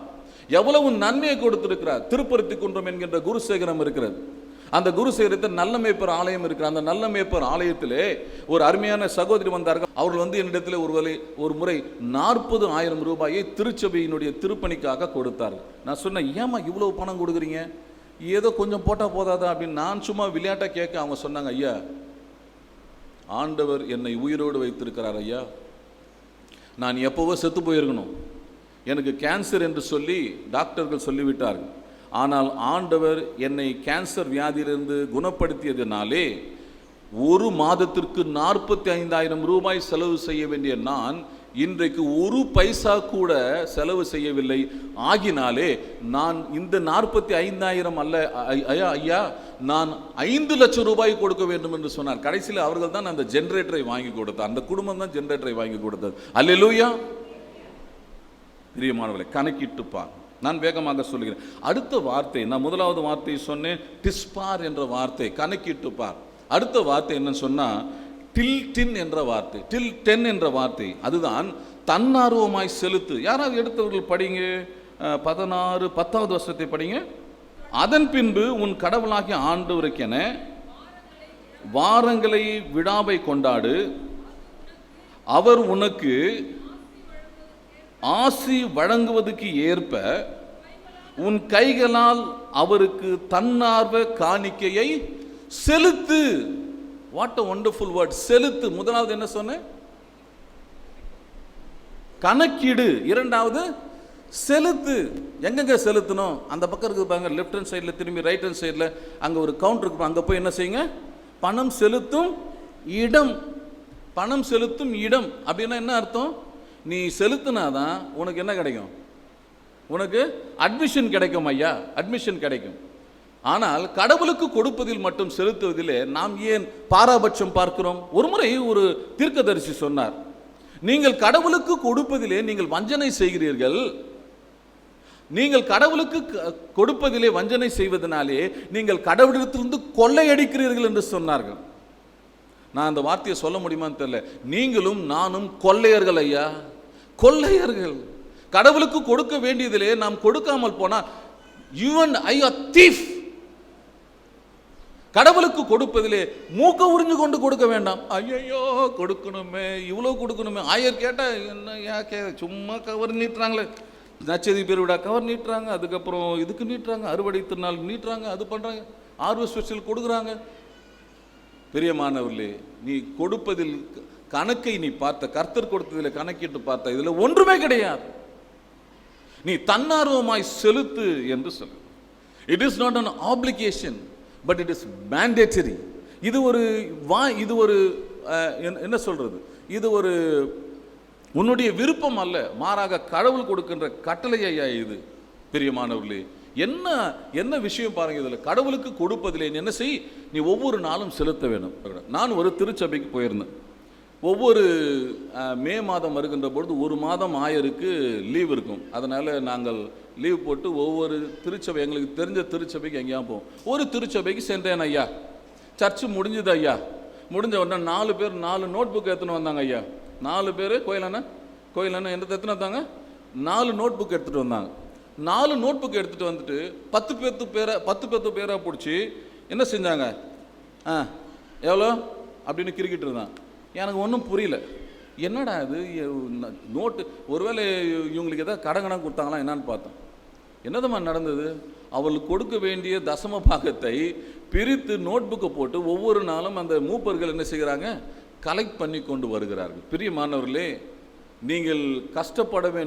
எவ்வளவு நன்மையை கொடுத்திருக்கிறார். திருப்பருத்தி குன்றம் என்கின்ற குருசேகரம் இருக்கிறது. அந்த குருசேகரத்தில் நல்ல மேய்ப்பர் ஆலயம் இருக்கிறது. அந்த நல்ல மேய்ப்பர் ஆலயத்திலே ஒரு அருமையான சகோதரி வந்தார்கள். அவர்கள் என்னிடத்தில் ஒரு முறை 40,000 ரூபாயை திருச்சபையினுடைய திருப்பணிக்காக கொடுத்தார்கள். நான் சொன்னேன், ஏமா இவ்வளவு பணம் கொடுக்குறீங்க? ஏதோ கொஞ்சம் போட்டால் போதாதா அப்படின்னு நான் சும்மா விளையாட்டாக கேட்க அவங்க சொன்னாங்க, ஐயா ஆண்டவர் என்னை உயிரோடு வைத்திருக்கிறார் ஐயா. நான் எப்போவோ செத்து போயிருக்கணும். எனக்கு கேன்சர் என்று சொல்லி டாக்டர்கள் சொல்லிவிட்டார்கள். ஆனால் ஆண்டவர் என்னை கேன்சர் வியாதியிலிருந்து குணப்படுத்தியதினாலே 1 மாதத்திற்கு 45,000 ரூபாய் செலவு செய்ய வேண்டிய நான் இன்றைக்கு 1 பைசா கூட செலவு செய்யவில்லை. ஆகினாலே நான் இந்த 45,000 அல்ல ஐயா, நான் 5 லட்சம் ரூபாய் கொடுக்க வேண்டும் என்று சொன்னார். கடைசியில் அவர்கள் தான் அந்த ஜெனரேட்டரை வாங்கி கொடுத்தார். அந்த குடும்பம் தான் ஜெனரேட்டரை வாங்கி கொடுத்தது. அல்லேலூயா. பிரியமானவர்களே, கணக்கிட்டுப்பார். நான் வேகமாக சொல்லுகிறேன். அடுத்த வார்த்தை, நான் முதலாவது வார்த்தை சொன்னேன், டிஸ்பார் என்ற வார்த்தை, கணக்கிட்டுப்பார். அடுத்த வார்த்தை என்னன்னு சொன்னா டில் என்ற வார்த்தை, டில் 10 என்ற வார்த்தை. அதுதான் தன்னார்வமாய் செலுத்து. யாராவது எடுத்தவர்கள் படிங்க, 10வது வருஷத்தை படிங்க. அதன் பின்பு உன் கடவுளாகிய ஆண்டவருக்கென வாரங்களை விழாவை கொண்டாடு. அவர் உனக்கு ஆசி வழங்குவதற்கு ஏற்ப உன் கைகளால் அவருக்கு தன்னார்வ காணிக்கையை செலுத்து. வாட் a wonderful word, செலுத்து. முதலாவது என்ன சொன்னேன்? கணக்கிடு. இரண்டாவது செலுத்து. எங்கெங்க செலுத்தணும்? அந்த பக்கம் இருக்கு பாருங்க, லெஃப்ட் ஹேண்ட் சைடில் திரும்பி ரைட் ஹேண்ட் சைடில் அங்கே ஒரு கவுண்டர் இருக்கு. அங்கே போய் என்ன செய்யுங்க? பணம் செலுத்தும் இடம். பணம் செலுத்தும் இடம் அப்படின்னா என்ன அர்த்தம்? நீ செலுத்தினாதான் உனக்கு என்ன கிடைக்கும்? உனக்கு அட்மிஷன் கிடைக்கும் ஐயா, அட்மிஷன் கிடைக்கும். ஆனால் கடவுளுக்கு கொடுப்பதில் மட்டும் செலுத்துவதிலே நாம் ஏன் பாராபட்சம் பார்க்கிறோம்? ஒரு முறை ஒரு தீர்க்கதரிசி சொன்னார், நீங்கள் கடவுளுக்கு கொடுப்பதிலே நீங்கள் வஞ்சனை செய்கிறீர்கள். நீங்கள் கடவுளுக்கு கொடுப்பதிலே வஞ்சனை செய்வதனாலே நீங்கள் கடவுளிடத்திலிருந்து கொள்ளையடிக்கிறீர்கள் என்று சொன்னார்கள். நான் அந்த வார்த்தையை சொல்ல முடியுமான்னு தெரியல. நீங்களும் நானும் கொள்ளையர்கள் ஐயா, கொள்ளையர்கள். கடவுளுக்கு கொடுக்க வேண்டியதிலே நாம் கொடுக்காமல் போனால் you and I are thief. கடவுளுக்கு கொடுப்பதிலே மூக்க உறிஞ்சு கொண்டு கொடுக்க வேண்டாம். ஐயோ கொடுக்கணுமே, இவ்வளோ கொடுக்கணுமே. ஆயர் கேட்டால் என்ன சும்மா கவர் நீட்டுறாங்களே, நச்சதி பெருவிடா கவர் நீட்டுறாங்க, அதுக்கப்புறம் இதுக்கு நீட்டுறாங்க, அறுவடை திருநாள் நீட்டுறாங்க, அது பண்ணுறாங்க, ஆர்வ ஸ்பெஷல் கொடுக்குறாங்க. பிரியமானவர்களே, நீ கொடுப்பதில் கணக்கை நீ பார்த்த, கர்த்தர் கொடுத்ததில் கணக்கிட்டு பார்த்த, இதுல ஒன்றுமே கிடையாது. நீ தன்னார்வமாய் செலுத்து என்று சொல்லு. It is not an obligation, but it is mandatory. இது ஒரு என்ன சொல்றது, இது ஒரு உன்னுடைய விருப்பம் அல்ல, மாறாக கடவுள் கொடுக்கின்ற கட்டளையா இது. பிரியமானவர்களே, என்ன விஷயம் பாருங்க, இதுல கடவுளுக்கு கொடுப்பதிலே என்ன செய், நீ ஒவ்வொரு நாளும் செலுத்த வேண்டும். நான் ஒரு திருச்சபைக்கு போயிருந்தேன். ஒவ்வொரு மே மாதம் வருகின்ற பொழுது ஒரு மாதம் ஆயருக்கு லீவ் இருக்கும். அதனால் நாங்கள் லீவ் போட்டு ஒவ்வொரு திருச்சபை, எங்களுக்கு தெரிஞ்ச திருச்சபைக்கு எங்கேயா போவோம். ஒரு திருச்சபைக்கு சென்றேன் ஐயா. சர்ச்சு முடிஞ்சது ஐயா. முடிஞ்ச உடனே 4 பேர் 4 நோட் புக் எடுத்துன்னு வந்தாங்க ஐயா. 4 பேர் கோயிலான என்ன எத்தனை வந்தாங்க, 4 நோட் புக் எடுத்துகிட்டு வந்தாங்க. 4 நோட் புக் எடுத்துகிட்டு வந்துட்டு 10 பேரை பிடிச்சி என்ன செஞ்சாங்க, எவ்வளோ அப்படின்னு கிரிக்கிட்டு இருந்தான். எனக்கு ஒன்றும் புரியல, என்னடா இது நோட்டு, ஒருவேளை இவங்களுக்கு ஏதாவது கடன் கொடுத்தாங்களா என்னான்னு பார்த்தோம். என்னதுமா நடந்தது, அவளுக்கு கொடுக்க வேண்டிய தசம பாகத்தை பிரித்து நோட் புக்கை போட்டு ஒவ்வொரு நாளும் அந்த மூப்பர்கள் என்ன செய்கிறாங்க, கலெக்ட் பண்ணி கொண்டு வருகிறார்கள். பிரியமானவர்களே, நீங்கள்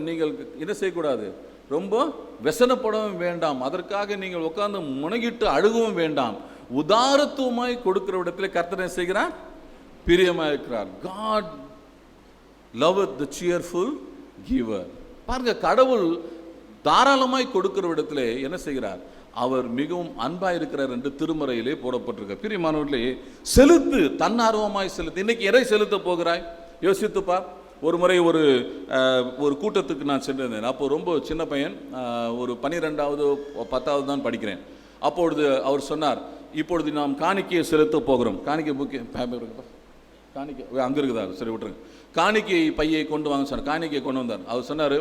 நீங்கள் என்ன செய்யக்கூடாது, ரொம்ப व्यसனப்படவும் வேண்டாம், அதற்காக நீங்கள் உட்கார்ந்து முனகிட்டு அழுகவும் வேண்டாம். உதாரத்துவமாய் கொடுக்கிற இடத்துல கர்த்தர் என்ன செய்கிறார், பிரியமாக இருக்கிறார். God loveth the cheerful giver. பாருங்க, கடவுள் தாராளமாய் கொடுக்கிற இடத்துல என்ன செய்கிறார், அவர் மிகவும் அன்பாய் இருக்கிறார் என்று திருமறையிலே போடப்பட்டிருக்க. பிரியமானவர்களே, செலுத்து, தன்னார்வமாய் செலுத்து. இன்னைக்கு எதை செலுத்த போகிறாய் யோசித்துப்பா. ஒரு முறை ஒரு கூட்டத்துக்கு நான் சென்றிருந்தேன். அப்போ ரொம்ப சின்ன பையன், ஒரு 12வது 10வது தான் படிக்கிறேன். அப்பொழுது அவர் சொன்னார், இப்பொழுது நாம் காணிக்கையை செலுத்த போகிறோம். காணிக்கை புக்கு காணிக்கை அங்கே இருக்குதா, சரி விட்டுருங்க. காணிக்கை பையை கொண்டு வாங்க சொன்னார். காணிக்கையை கொண்டு வந்தார். அவர் சொன்னார்,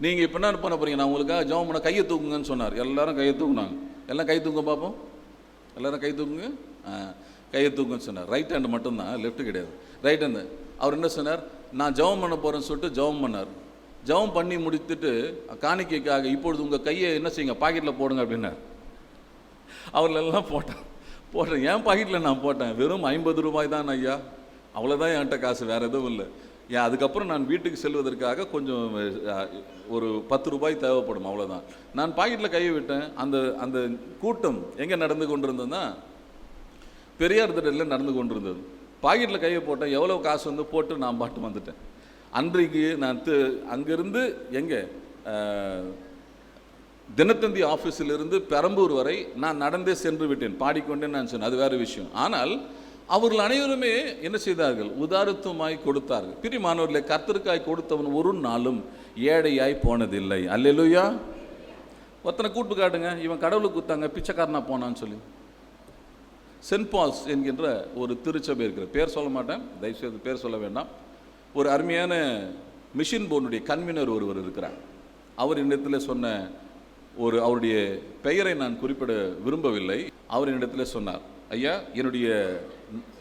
நீங்கள் இப்போ என்ன பண்ண போகிறீங்க, நான் உங்களுக்காக ஜெபம் பண்ண கையை தூக்குங்கன்னு சொன்னார். எல்லாரும் கையை தூக்குனாங்க. எல்லாம் கை தூங்க பார்ப்போம், எல்லாரும் கை தூக்குங்க, கையை தூக்குன்னு சொன்னார். ரைட் ஹேண்டு மட்டும்தான், லெஃப்ட்டு கிடையாது, ரைட் ஹேண்டு. அவர் என்ன சொன்னார், நான் ஜெபம் பண்ண போகிறேன்னு சொல்லிட்டு ஜெபம் பண்ணார். ஜெபம் பண்ணி முடித்துட்டு காணிக்கைக்காக இப்பொழுது உங்கள் கையை என்ன செய்யுங்க, பாக்கெட்டில் போடுங்க அப்படின்னார். அவர்களெல்லாம் போட்டேன். என் பாக்கெட்டில் நான் போட்டேன். வெறும் 50 ரூபாய் தான் ஐயா, அவ்வளோதான் என்கிட்ட காசு, வேறு எதுவும் இல்லை. அதுக்கப்புறம் நான் வீட்டுக்கு செல்வதற்காக கொஞ்சம் ஒரு 10 ரூபாய் தேவைப்படும், அவ்வளோதான். நான் பாக்கெட்டில் கையை விட்டேன். அந்த கூட்டம் எங்கே நடந்து கொண்டிருந்ததுன்னா பெரியார் திடலில் நடந்து கொண்டிருந்தது. பாக்கெட்டில் கையை போட்டேன், எவ்வளோ காசு வந்து போட்டு நான் பாட்டு வந்துட்டேன். அன்றைக்கு நான் அங்கேருந்து எங்கே தினத்தந்தி ஆஃபீஸிலிருந்து பெரம்பூர் வரை நான் நடந்தே சென்று விட்டேன், பாடிக்கொண்டே நான் சொன்னேன், அது வேறு விஷயம். ஆனால் அவர்கள் அனைவருமே என்ன செய்தார்கள், உதாரத்துவமாய் கொடுத்தார்கள். பிரியமானவர்களே, கர்த்தருக்காய் கொடுத்தவன் ஒரு நாளும் ஏழையாய் போனதில்லை. அல்லேலூயா. ஒருத்தனை கூட்டு காட்டுங்க, இவன் கடவுளுக்கு கொடுத்தாங்க பிச்சைக்காரனா போனான்னு சொல்லி. சென்ட் பால்ஸ் என்கின்ற ஒரு திருச்சபை இருக்கிற, பேர் சொல்ல மாட்டேன், தயவுசெய்து பேர் சொல்ல வேண்டாம். ஒரு அருமையான மிஷின் போர்டுடைய கன்வீனர் ஒருவர் இருக்கிறார். அவர் என்னிடத்தில் சொன்ன அவருடைய பெயரை நான் குறிப்பிட விரும்பவில்லை. அவர் என்னிடத்தில் சொன்னார், ஐயா,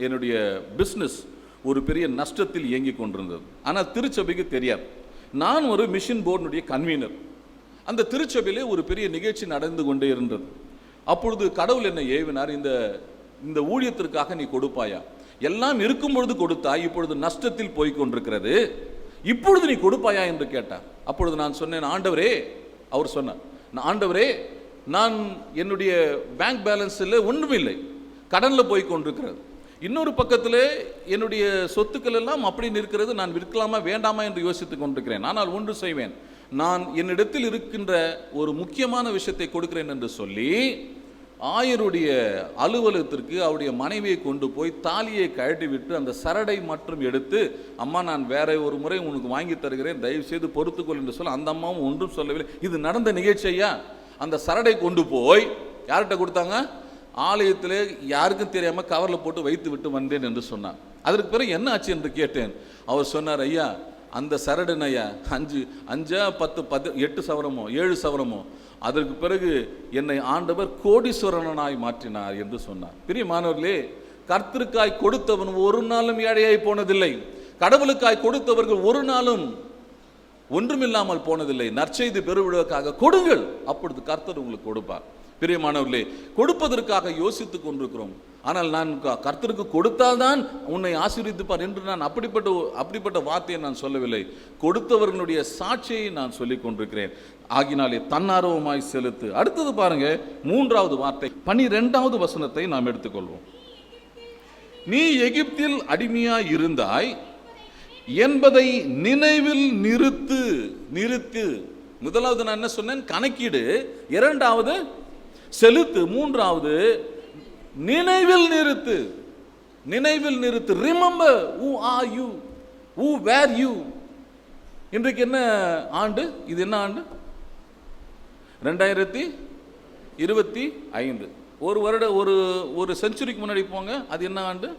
என்னுடைய பிஸ்னஸ் ஒரு பெரிய நஷ்டத்தில் இயங்கி கொண்டிருந்தது. ஆனால் திருச்சபைக்கு தெரியாது. நான் ஒரு மிஷின் போர்டுடைய கன்வீனர். அந்த திருச்சபையிலே ஒரு பெரிய நிகழ்ச்சி நடந்து கொண்டே இருந்தது. அப்பொழுது கடவுள் என்னை ஏவினார், இந்த ஊழியத்திற்காக நீ கொடுப்பாயா, எல்லாம் இருக்கும் பொழுது கொடுத்தாய், இப்பொழுது நஷ்டத்தில் போய்கொண்டிருக்கிறது, இப்பொழுது நீ கொடுப்பாயா என்று கேட்டார். அப்பொழுது நான் சொன்னேன், ஆண்டவரே, அவர் சொன்னார், ஆண்டவரே, நான் என்னுடைய பேங்க் பேலன்ஸில் ஒன்றுமில்லை, கடனில் போய் கொண்டிருக்கிறது. இன்னொரு பக்கத்தில் என்னுடைய சொத்துக்கள் எல்லாம் அப்படி நிற்கிறது, நான் விற்கலாமா வேண்டாமா என்று யோசித்து கொண்டிருக்கிறேன். ஆனால் ஒன்று செய்வேன், நான் என்னிடத்தில் இருக்கின்ற ஒரு முக்கியமான விஷயத்தை கொடுக்கிறேன் என்று சொல்லி ஆயருடைய அலுவலகத்திற்கு அவருடைய மனைவியை கொண்டு போய் தாலியை கழட்டி விட்டு அந்த சரடை மற்றும் எடுத்து, அம்மா நான் வேற ஒரு முறை உனக்கு வாங்கி தருகிறேன், தயவு செய்து பொறுத்துக்கொள் என்று சொல்ல அந்த அம்மாவும் ஒன்றும் சொல்லவில்லை. இது நடந்த நிகழ்ச்சியா. அந்த சரடை கொண்டு போய் யார்கிட்ட கொடுத்தாங்க, ஆலயத்திலே யாருக்கும் தெரியாமல் கவரில் போட்டு வைத்து விட்டு வந்தேன் என்று சொன்னார். அதற்கு பிறகு என்ன ஆச்சு என்று கேட்டேன். அவர் சொன்னார், ஐயா, அந்த சரடுன் ஐயா 5 10 8 சவரமோ 7 சவரமோ, அதற்கு பிறகு என்னை ஆண்டவர் கோடீஸ்வரனாய் மாற்றினார் என்று சொன்னார். பிரியமானவர்களே, கர்த்தருக்காய் கொடுத்தவன் ஒரு நாளும் ஏழையாய் போனதில்லை. கடவுளுக்காய் கொடுத்தவர்கள் ஒரு நாளும் ஒன்றுமில்லாமல் போனதில்லை. நற்செய்தி பெருவிழாக்காக கொடுங்கள், அப்பொழுது கர்த்தர் உங்களுக்கு கொடுப்பார். பிரியமானவர்களே, கொடுப்பதற்காக யோசித்துக் கொண்டிருக்கிறோம். ஆனால் நான் கர்த்தருக்கு கொடுத்தால்தான் உன்னை ஆசீர்வதிப்பார் என்று நான் அப்படிப்பட்ட வார்த்தையை நான் சொல்லவில்லை. கொடுத்தவர்களுடைய சாட்சியை நான் சொல்லிக் கொண்டிருக்கிறேன். ஆகினாலே தன்னார்வமாய் செலுத்து. அடுத்தது பாருங்க, 3வது வார்த்தை 12வது வசனத்தை நாம் எடுத்துக்கொள்வோம். நீ எகிப்தில் அடிமையாய் இருந்தாய் என்பதை நினைவில் நிறுத்து. முதலாவது நான் என்ன சொன்னேன்? கணக்கீடு. 2வது செலுத்து. 3வது நினைவில் நிறுத்து. Remember who are you, who were you. இன்றைக்கு என்ன ஆண்டு? இது என்ன ஆண்டு? 2025. ஒரு வருட ஒரு செஞ்சுரிக்கு முன்னாடி போங்க, அது என்ன ஆண்டு?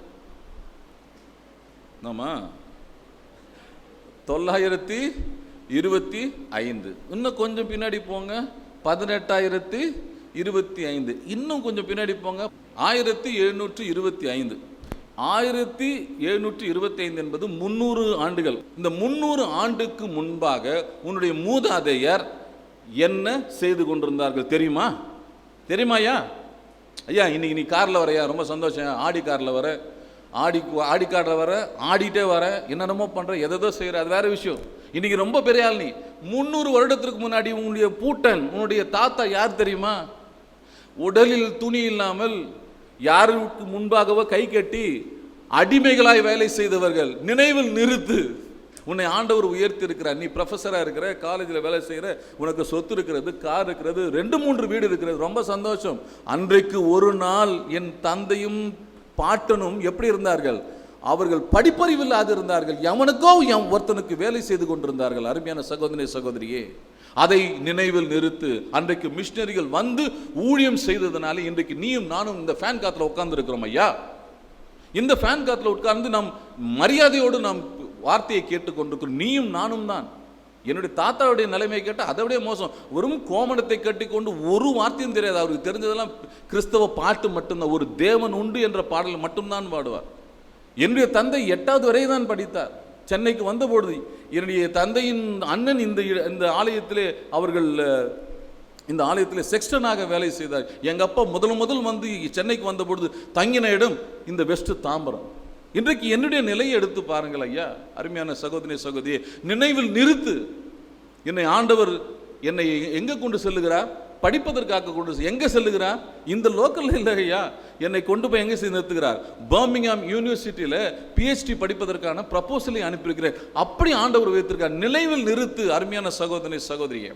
ஆமா, 925. இன்னும் கொஞ்சம் பின்னாடி போங்க, 1825. இன்னும் கொஞ்சம் பின்னாடி போங்க, 1725. 1725 என்பது 300 ஆண்டுகள். இந்த 300 ஆண்டுக்கு முன்பாக உன்னுடைய மூதாதையர் என்ன செய்து கொண்டிருந்தார்கள் தெரியுமாயா? ஐயா, இன்னைக்கு நீ காரில் வரையா? ரொம்ப சந்தோஷம். ஆடி காரில் வர, ஆடி காரில் வர, ஆடிட்டே வர, என்னென்னமோ பண்ணுற, எதோ செய்கிற, அது வேற விஷயம். இன்னைக்கு ரொம்ப பெரிய ஆள் நீ. 300 வருடத்திற்கு முன்னாடி உன்னுடைய பூட்டன், உன்னுடைய தாத்தா யார் தெரியுமா? உடலில் துணி இல்லாமல் யாருக்கு முன்பாகவோ கை கட்டி அடிமைகளாய் வேலை செய்தவர்கள். நினைவில் நிறுத்து. உன்னை ஆண்டவர் உயர்த்தி இருக்கிறார். நீ ப்ரொஃபஸராக இருக்கிற, காலேஜில் வேலை செய்கிற, உனக்கு சொத்து இருக்கிறது, கார் இருக்கிறது, 2-3 வீடு இருக்கிறது, ரொம்ப சந்தோஷம். அன்றைக்கு ஒரு நாள் என் தந்தையும் பாட்டனும் எப்படி இருந்தார்கள்? அவர்கள் படிப்பறிவில்லாது இருந்தார்கள். எவனுக்கோ ஒருத்தனுக்கு வேலை செய்து கொண்டிருந்தார்கள். அருமையான சகோதரி சகோதரியே, அதை நினைவில் நிறுத்து. அன்றைக்கு மிஷினரிகள் வந்து ஊழியம் செய்ததுனால இன்றைக்கு நீயும் நானும் இந்த ஃபேன் காத்துல உட்கார்ந்து இருக்கிறோம். ஐயா, இந்த ஃபேன் காத்துல உட்கார்ந்து நாம் மரியாதையோடு நாம் வார்த்தையை கேட்டுக்கொண்டிருக்கிறோம். நீயும் நானும் தான். என்னுடைய தாத்தாவுடைய நிலைமையை கேட்டால் அதை விட மோசம். வெறும் கோமணத்தை கட்டி கொண்டு ஒரு வார்த்தையும் தெரியாது. அவருக்கு தெரிஞ்சதெல்லாம் கிறிஸ்தவ பாட்டு மட்டும்தான். ஒரு தேவன் உண்டு என்ற பாடல் மட்டும்தான் பாடுவார். என்னுடைய தந்தை 8வது வரை தான் படித்தார். சென்னைக்கு வந்தபொழுது என்னுடைய தந்தையின் அண்ணன் இந்த ஆலயத்திலே அவர்கள் இந்த ஆலயத்தில் செக்ஸ்டனாக வேலை செய்தார். எங்கள் அப்பா முதல் வந்து சென்னைக்கு வந்த பொழுது தங்கின இடம் இந்த வெஸ்ட் தாம்பரம். இன்றைக்கு என்னுடைய நிலையை எடுத்து பாருங்கள் ஐயா, அருமையான சகோதரி சகோதரியே, நினைவில் நிறுத்து. என்னை ஆண்டவர் என்னை எங்கே கொண்டு செல்லுகிறார்? படிப்பதற்காக கொண்டு எங்கே செல்லுகிறார்? இந்த லோக்கல் இல்லை ஐயா, என்னை கொண்டு போய் எங்கே நிறுத்துகிறார்? பர்மிங்ஹாம் யூனிவர்சிட்டியில் PhD படிப்பதற்கான ப்ரப்போசலை அனுப்பியிருக்கிறேன். அப்படி ஆண்டவர் வைத்திருக்கார். நினைவில் நிறுத்து. அருமையான சகோதரி சகோதரியே,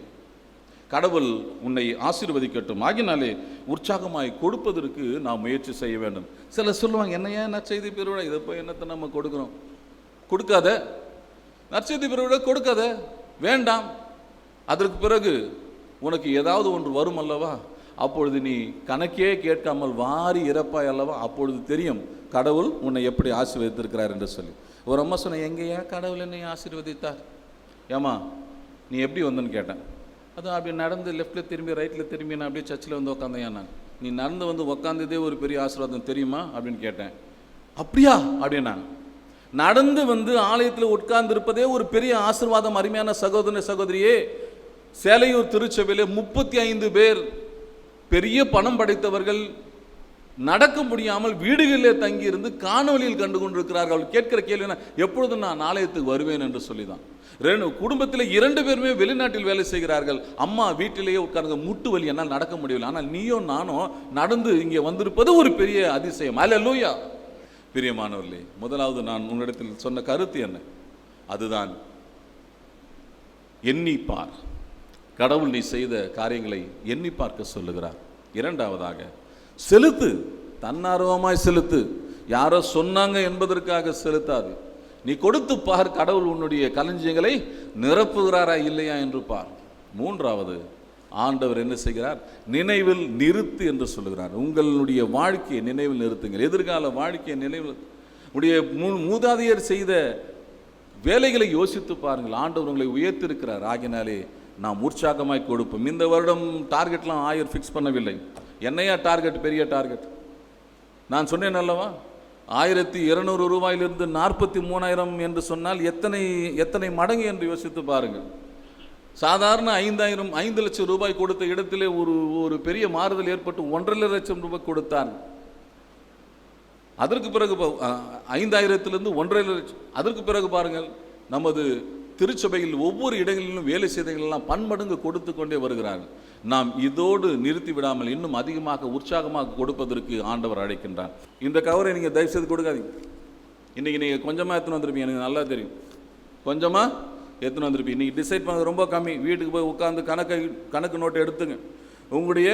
கடவுள் உன்னை ஆசீர்வதிக்கட்டும். ஆகினாலே உற்சாகமாய் கொடுப்பதற்கு நாம் முயற்சி செய்ய வேண்டும். சிலர் சொல்லுவாங்க, என்னையா நற்செய்தி பெருவிழா, இதை போய் என்னத்தை நம்ம கொடுக்குறோம்? கொடுக்காத. நற்செய்தி பெருவிழா கொடுக்காத, வேண்டாம். அதற்கு பிறகு உனக்கு ஏதாவது ஒன்று வரும் அல்லவா? அப்பொழுது நீ கணக்கே கேட்காமல் வாரி இறப்பாய் அல்லவா? அப்பொழுது தெரியும் கடவுள் உன்னை எப்படி ஆசீர்வதித்திருக்கிறார் என்று சொல்லி. ஒரு அம்மா சொன்ன, எங்கேயா கடவுள் என்னை ஆசீர்வதித்தார்? ஏமா நீ எப்படி வந்தன்னு கேட்டேன். அதுவும் அப்படி நடந்து லெஃப்டில் திரும்பி ரைட்டில் திரும்பி நான் அப்படியே சர்ச்சில் வந்து உட்காந்தேன். நான் நீ நடந்து வந்து உட்காந்ததே ஒரு பெரிய ஆசீர்வாதம் தெரியுமா அப்படின்னு கேட்டேன். அப்படியா அப்படின்னா, நடந்து வந்து ஆலயத்தில் உட்கார்ந்து இருப்பதே ஒரு பெரிய ஆசீர்வாதம். அருமையான சகோதர சகோதரியே, சேலையூர் திருச்சபையிலே 35 பேர் பெரிய பணம் படைத்தவர்கள் நடக்க முடியாமல் வீடுகளிலே தங்கியிருந்து காணொலியில் கண்டு கொண்டிருக்கிறார்கள். கேட்கிற கேள்வி, எப்பொழுது நான் ஆலயத்துக்கு வருவேன் என்று சொல்லிதான். குடும்பத்தில் 2 பேருமே வெளிநாட்டில் வேலை செய்கிறார்கள். அம்மா வீட்டிலேயே உட்கார்ந்து மூட்டு வலி, என்னால் நடக்க முடியவில்லை. ஆனால் நீயோ நானோ நடந்து இங்கே வந்திருப்பது ஒரு பெரிய அதிசயம். அல்லேலூயா. பிரியமானவர்களே, முதலாவது நான் உன்னிடத்தில் சொன்ன கருத்து என்ன? அதுதான் எண்ணிப்பார். கடவுள் நீ செய்த காரியங்களை எண்ணி பார்க்க சொல்லுகிறார். 2வதாக செலுத்து. தன்னார்வமாய் செலுத்து. யாரோ சொன்னாங்க என்பதற்காக செலுத்தாது. நீ கொடுத்து பார், கடவுள் உன்னுடைய களஞ்சியங்களை நிரப்புகிறாரா இல்லையா என்று பார். 3வது, ஆண்டவர் என்ன செய்கிறார்? நினைவில் நிறுத்து என்று சொல்லுகிறார். உங்களுடைய வாழ்க்கையை நினைவில் நிறுத்துங்கள். எதிர்கால வாழ்க்கையை நினைவில், உடைய மூதாதையர் செய்த வேலைகளை யோசித்து பாருங்கள். ஆண்டவர் உங்களை உயர்த்திருக்கிறார். ஆகினாலே நாம் உற்சாகமாய் கொடுப்போம். இந்த வருடம் டார்கெட்லாம் 1000 ஃபிக்ஸ் பண்ணவில்லை. என்னையா டார்கெட்? பெரிய டார்கெட். நான் சொன்னேன் அல்லவா, 1200 ரூபாயிலிருந்து 43,000 என்று சொன்னால் எத்தனை மடங்கு என்று யோசித்து பாருங்கள். சாதாரண 5 லட்சம் ரூபாய் கொடுத்த இடத்திலே ஒரு பெரிய மாறுதல் ஏற்பட்டு 1.5 லட்சம் ரூபாய் கொடுத்தான். அதற்கு பிறகு 5,000 1.5 லட்சம். அதற்கு பிறகு பாருங்கள், நமது திருச்சபையில் ஒவ்வொரு இடங்களிலும் வேலை செய்தவர்களெல்லாம் பன்மடங்கு கொடுத்து கொண்டே வருகிறார்கள். நாம் இதோடு நிறுத்தி விடாமல் இன்னும் அதிகமாக உற்சாகமாக கொடுப்பதற்கு ஆண்டவர் அழைக்கின்றார். இந்த கவரை நீங்கள் தயவு செய்து கொடுக்காதீங்க. இன்றைக்கி நீங்கள் கொஞ்சமாக எடுத்துன்னு வந்திருப்பீங்க, எனக்கு நல்லா தெரியும். கொஞ்சமாக எடுத்துன்னு வந்திருப்பீங்க. இன்றைக்கி டிசைட் பண்ணது ரொம்ப கம்மி. வீட்டுக்கு போய் உட்காந்து கணக்கு நோட்டை எடுத்துங்க. உங்களுடைய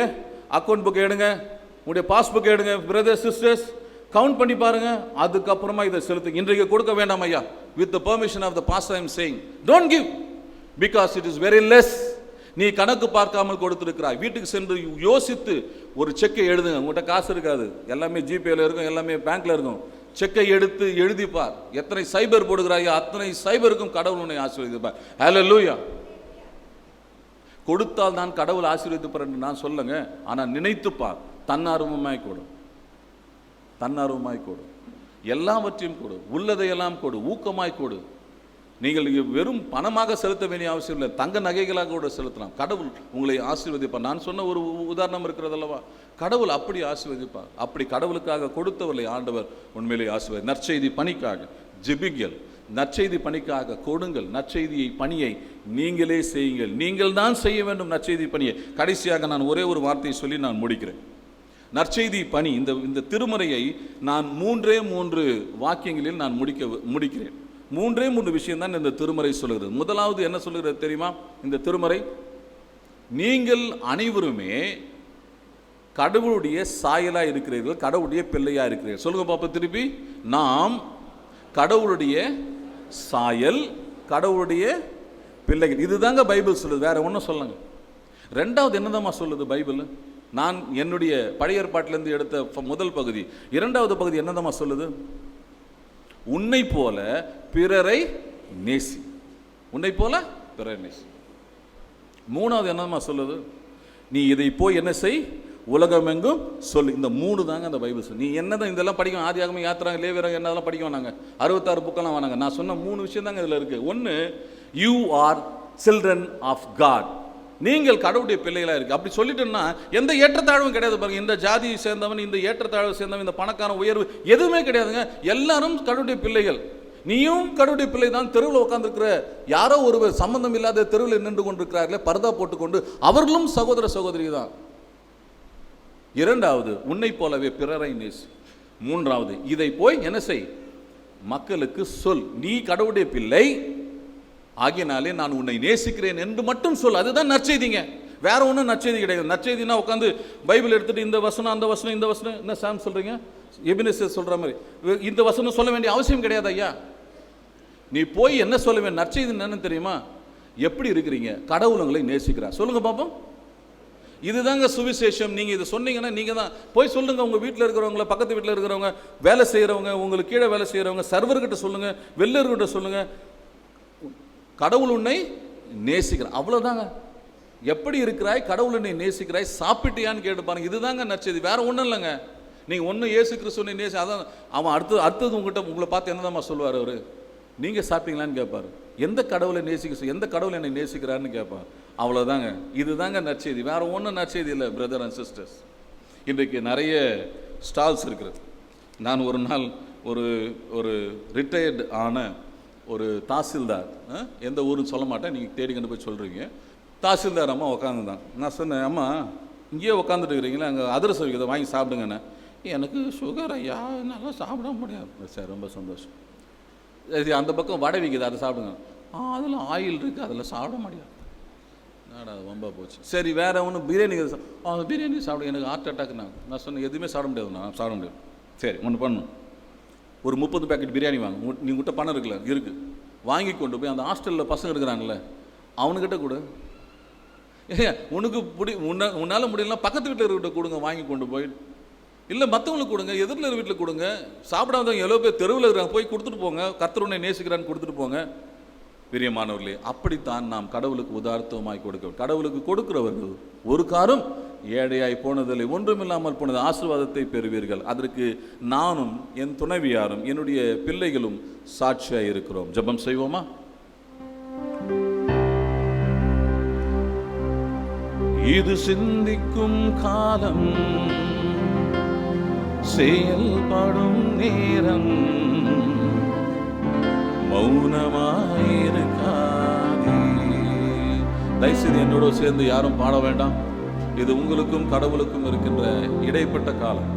அக்கௌண்ட் புக் எடுங்க, உங்களுடைய பாஸ்புக் எடுங்க. பிரதர்ஸ் சிஸ்டர்ஸ், கவுண்ட் பண்ணி பாருங்க. அதுக்கப்புறமா இதை செலுத்துங்க. இன்றைக்கு கொடுக்க வேண்டாம் ஐயா. With the permission of the pastor I am saying, don't give because it is very less. நீ கணக்கு பார்க்காமல் கொடுத்துருக்கிறாய். வீட்டுக்கு சென்று யோசித்து ஒரு செக்கை எழுதுங்க. உங்கள்கிட்ட காசு இருக்காது, எல்லாமே ஜிபேல இருக்கும், எல்லாமே பேங்க்ல இருக்கும். செக்கை எடுத்து எழுதிப்பார். எத்தனை சைபர் போடுகிறாயோ அத்தனை சைபருக்கும் கடவுள் உன்னை ஆசீர்வதிப்பார். ஹல்லேலூயா. கொடுத்தால் தான் கடவுள் ஆசீர்வதிப்பார் என்று நான் சொல்லுங்க. ஆனால் நினைத்துப்பார். தன்னார்வமாய் கொடு, தன்னார்வமாய் கொடு, எல்லாவற்றையும் கொடு, உள்ளதையெல்லாம் கொடு, ஊக்கமாய் கொடு. நீங்கள் வெறும் பணமாக செலுத்த வேண்டிய அவசியம் இல்லை, தங்க நகைகளாக கூட செலுத்தலாம். கடவுள் உங்களை ஆசீர்வதிப்பார். நான் சொன்ன ஒரு உதாரணம் இருக்கிறது அல்லவா, கடவுள் அப்படி ஆசீர்வதிப்பார். அப்படி கடவுளுக்காக கொடுத்தவர்களை ஆண்டவர் உண்மையிலே ஆசீர்வதி. நற்செய்தி பணிக்காக ஜெபிங்கள், நற்செய்தி பணிக்காக கொடுங்கள். நற்செய்தியை பணியை நீங்களே செய்யுங்கள். நீங்கள் தான் செய்ய வேண்டும் நற்செய்தி பணியை. கடைசியாக நான் ஒரே ஒரு வார்த்தையை சொல்லி நான் முடிக்கிறேன். நற்செய்தி பணி, இந்த திருமறையை நான் 3 வாக்கியங்களில் நான் முடிக்கிறேன். 3 விஷயம் தான் இந்த திருமறை சொல்லுகிறது. முதலாவது என்ன சொல்லுகிறது தெரியுமா? இந்த திருமறை, நீங்கள் அனைவருமே கடவுளுடைய சாயலா இருக்கிறீர்கள், கடவுளுடைய பிள்ளையா இருக்கிறீர்கள். சொல்லுங்க பாப்பா திருப்பி. நாம் கடவுளுடைய சாயல், கடவுளுடைய பிள்ளைகள். இதுதாங்க பைபிள் சொல்லுது, வேற ஒன்றும் சொல்லுங்க. ரெண்டாவது என்னதாம்மா சொல்லுது பைபிள்? நான் என்னுடைய பழைய ஏற்பாட்டிலிருந்து எடுத்த முதல் பகுதி. இரண்டாவது பகுதி என்னதாம்மா சொல்லுது? உன்னை போல பிறரை நேசி, உன்னை போல பிறரை நேசி. மூணாவது என்னமா சொல்லுது? நீ இதை போய் என்ன செய், உலகமெங்கும் சொல்லு. இந்த 3 தாங்க அந்த பைபிள் சொல்லு. நீ என்னதான் இதெல்லாம் படிக்கணும், ஆதியாகமம், யாத்திராங்க, லேவியராங்க, என்னதெல்லாம் படிக்கணும். நாங்கள் 66 புக்கெல்லாம் வேணாங்க. நான் சொன்ன 3 விஷயம் தாங்க இதில் இருக்குது. ஒன்று, you are children of God. நீங்கள் கடவுளுடைய பிள்ளைகளாக இருக்கு. அப்படி சொல்லிட்டோம்னா எந்த ஏற்றத்தாழ்வும் கிடையாது பாருங்க. இந்த ஜாதியை சேர்ந்தவன், இந்த ஏற்றத்தாழ்வை சேர்ந்தவன், இந்த பணக்கான உயர்வு எதுவுமே கிடையாதுங்க. எல்லாரும் கடவுளுடைய பிள்ளைகள். நீயும் கடவுளுடைய பிள்ளை தான். தெருவில் உட்காந்துருக்கிற யாரோ ஒருவர் சம்பந்தம் இல்லாத தெருவில் நின்று கொண்டிருக்கிறார்களே, பர்தா போட்டுக்கொண்டு, அவர்களும் சகோதர சகோதரி தான். இரண்டாவது, உன்னை போலவே பிறரை நேசி. மூன்றாவது, இதை போய் என்ன செய், மக்களுக்கு சொல். நீ கடவுளுடைய பிள்ளை ஆகியனாலே நான் உன்னை நேசிக்கிறேன் என்று மட்டும் சொல். அதுதான் நற்செய்திங்க. வேற ஒன்றும் நற்செய்தி கிடையாது. நற்செய்தினா உட்காந்து பைபிள் எடுத்துட்டு இந்த வசனம் அந்த வசனம் இந்த வசனம், என்ன சாம் சொல்றீங்க, எபினேசர் சொல்ற மாதிரி இந்த வசனம் சொல்ல வேண்டிய அவசியம் கிடையாது ஐயா. நீ போய் என்ன சொல்ல வேண்டும்? நற்செய்தி என்னன்னு தெரியுமா? எப்படி இருக்கிறீங்க, கடவுள் உங்களை நேசிக்கிறார், சொல்லுங்க பாப்போம். இதுதாங்க சுவிசேஷம். நீங்க இதை சொன்னீங்கன்னா நீங்க தான் போய் சொல்லுங்க. உங்க வீட்டில் இருக்கிறவங்க, பக்கத்து வீட்டில் இருக்கிறவங்க, வேலை செய்யறவங்க, உங்களுக்கு கீழே வேலை செய்யறவங்க, சர்வர்கிட்ட சொல்லுங்க, வெள்ளர்கிட்ட சொல்லுங்க, கடவுள் உன்னை நேசிக்கிறார். அவ்வளவுதாங்க. எப்படி இருக்கிறாய், கடவுள் உன்னை நேசிக்கிறாய், சாப்பிட்டியான்னு கேட்டு பாருங்க. இதுதாங்க நற்செய்தி, வேற ஒன்றும் இல்லைங்க. நீங்க ஒன்றும் இயேசு கிறிஸ்துவை நேசி, அதான் அவன் அடுத்தது உங்களை பார்த்து என்னதான் சொல்லுவார் அவரு, நீங்க சாப்பிட்டீங்களான்னு கேட்பாரு. எந்த கடவுளை நேசிக்க, எந்த கடவுள் என்னை நேசிக்கிறாருன்னு கேட்பார். அவ்வளோதாங்க. இதுதாங்க நற்செய்தி, வேற ஒன்றும் நற்செய்தி இல்லை. பிரதர் அண்ட் சிஸ்டர்ஸ், இன்றைக்கு நிறைய ஸ்டால்ஸ் இருக்குது. நான் ஒரு நாள் ஒரு ரிட்டையர்டு ஆன ஒரு தாசில்தார், எந்த ஊருன்னு சொல்ல மாட்டேன், நீங்கள் தேடி கண்டு போய் சொல்கிறீங்க, தாசில்தார் அம்மா உட்காந்துதான். நான் சொன்னேன், அம்மா இங்கேயே உட்காந்துட்டு இருக்கிறீங்களா, அங்கே அதிரசம் வைக்கிறத வாங்கி சாப்பிடுங்கண்ணே. எனக்கு சுகர் ஐயா, நல்லா சாப்பிட முடியாது. சார் ரொம்ப சந்தோஷம். அந்த பக்கம் வடை விற்கிது, அதை சாப்பிடுங்க. அதில் ஆயில் இருக்குது, அதில் சாப்பிட முடியாது. அது ரொம்ப போச்சு. சரி வேற ஒன்று, பிரியாணி பிரியாணி சாப்பிடுங்க, எனக்கு ஹார்ட் அட்டாக். நான் சொன்னேன் எதுவுமே சாப்பிட முடியாது, நான் சாப்பிட முடியாது. சரி ஒன்று பண்ணணும், ஒரு 30 பேக்கெட் பிரியாணி வாங்க. நீங்கிட்ட பணம் இருக்குல்ல, இருக்குது, வாங்கி கொண்டு போய் அந்த ஹாஸ்டலில் பசங்க இருக்கிறாங்கல்ல அவனுக்கிட்ட கொடு. உனக்கு உன்னால் முடியலன்னா பக்கத்து வீட்டில் இருக்கிற கொடுங்க, வாங்கி கொண்டு போய். இல்லை மற்றவங்களுக்கு கொடுங்க, எதிரில் இருக்கிற வீட்டில் கொடுங்க. சாப்பிடாதவங்க எவ்வளோ பேர் தெருவில் இருக்கிறாங்க, போய் கொடுத்துட்டு போங்க. கர்த்தர் உன்னை நேசிக்கிறான்னு கொடுத்துட்டு போங்க. பிரியமானவர்களே, அப்படித்தான் நாம் கடவுளுக்கு உதார்த்தமாய் கொடுக்க. கடவுளுக்கு கொடுக்கிறவர்கள் ஒரு காலம் ஏழையாய் போனதில்லை, ஒன்றுமில்லாமல் போனது, ஆசீர்வாதத்தை பெறுவீர்கள். அதற்கு நானும் என் துணைவியாரும் என்னுடைய பிள்ளைகளும் சாட்சியாய் இருக்கிறோம். ஜெபம் செய்வோமா? இது சிந்திக்கும் காலம், செயல்படும் நேரம், மௌனமாயிருக்காதே. தயவுசெய்து என்னோட சேர்ந்து யாரும் பாட வேண்டாம். இது உங்களுக்கும் கடவுளுக்கும் இருக்கின்ற இடைப்பட்ட காலம்.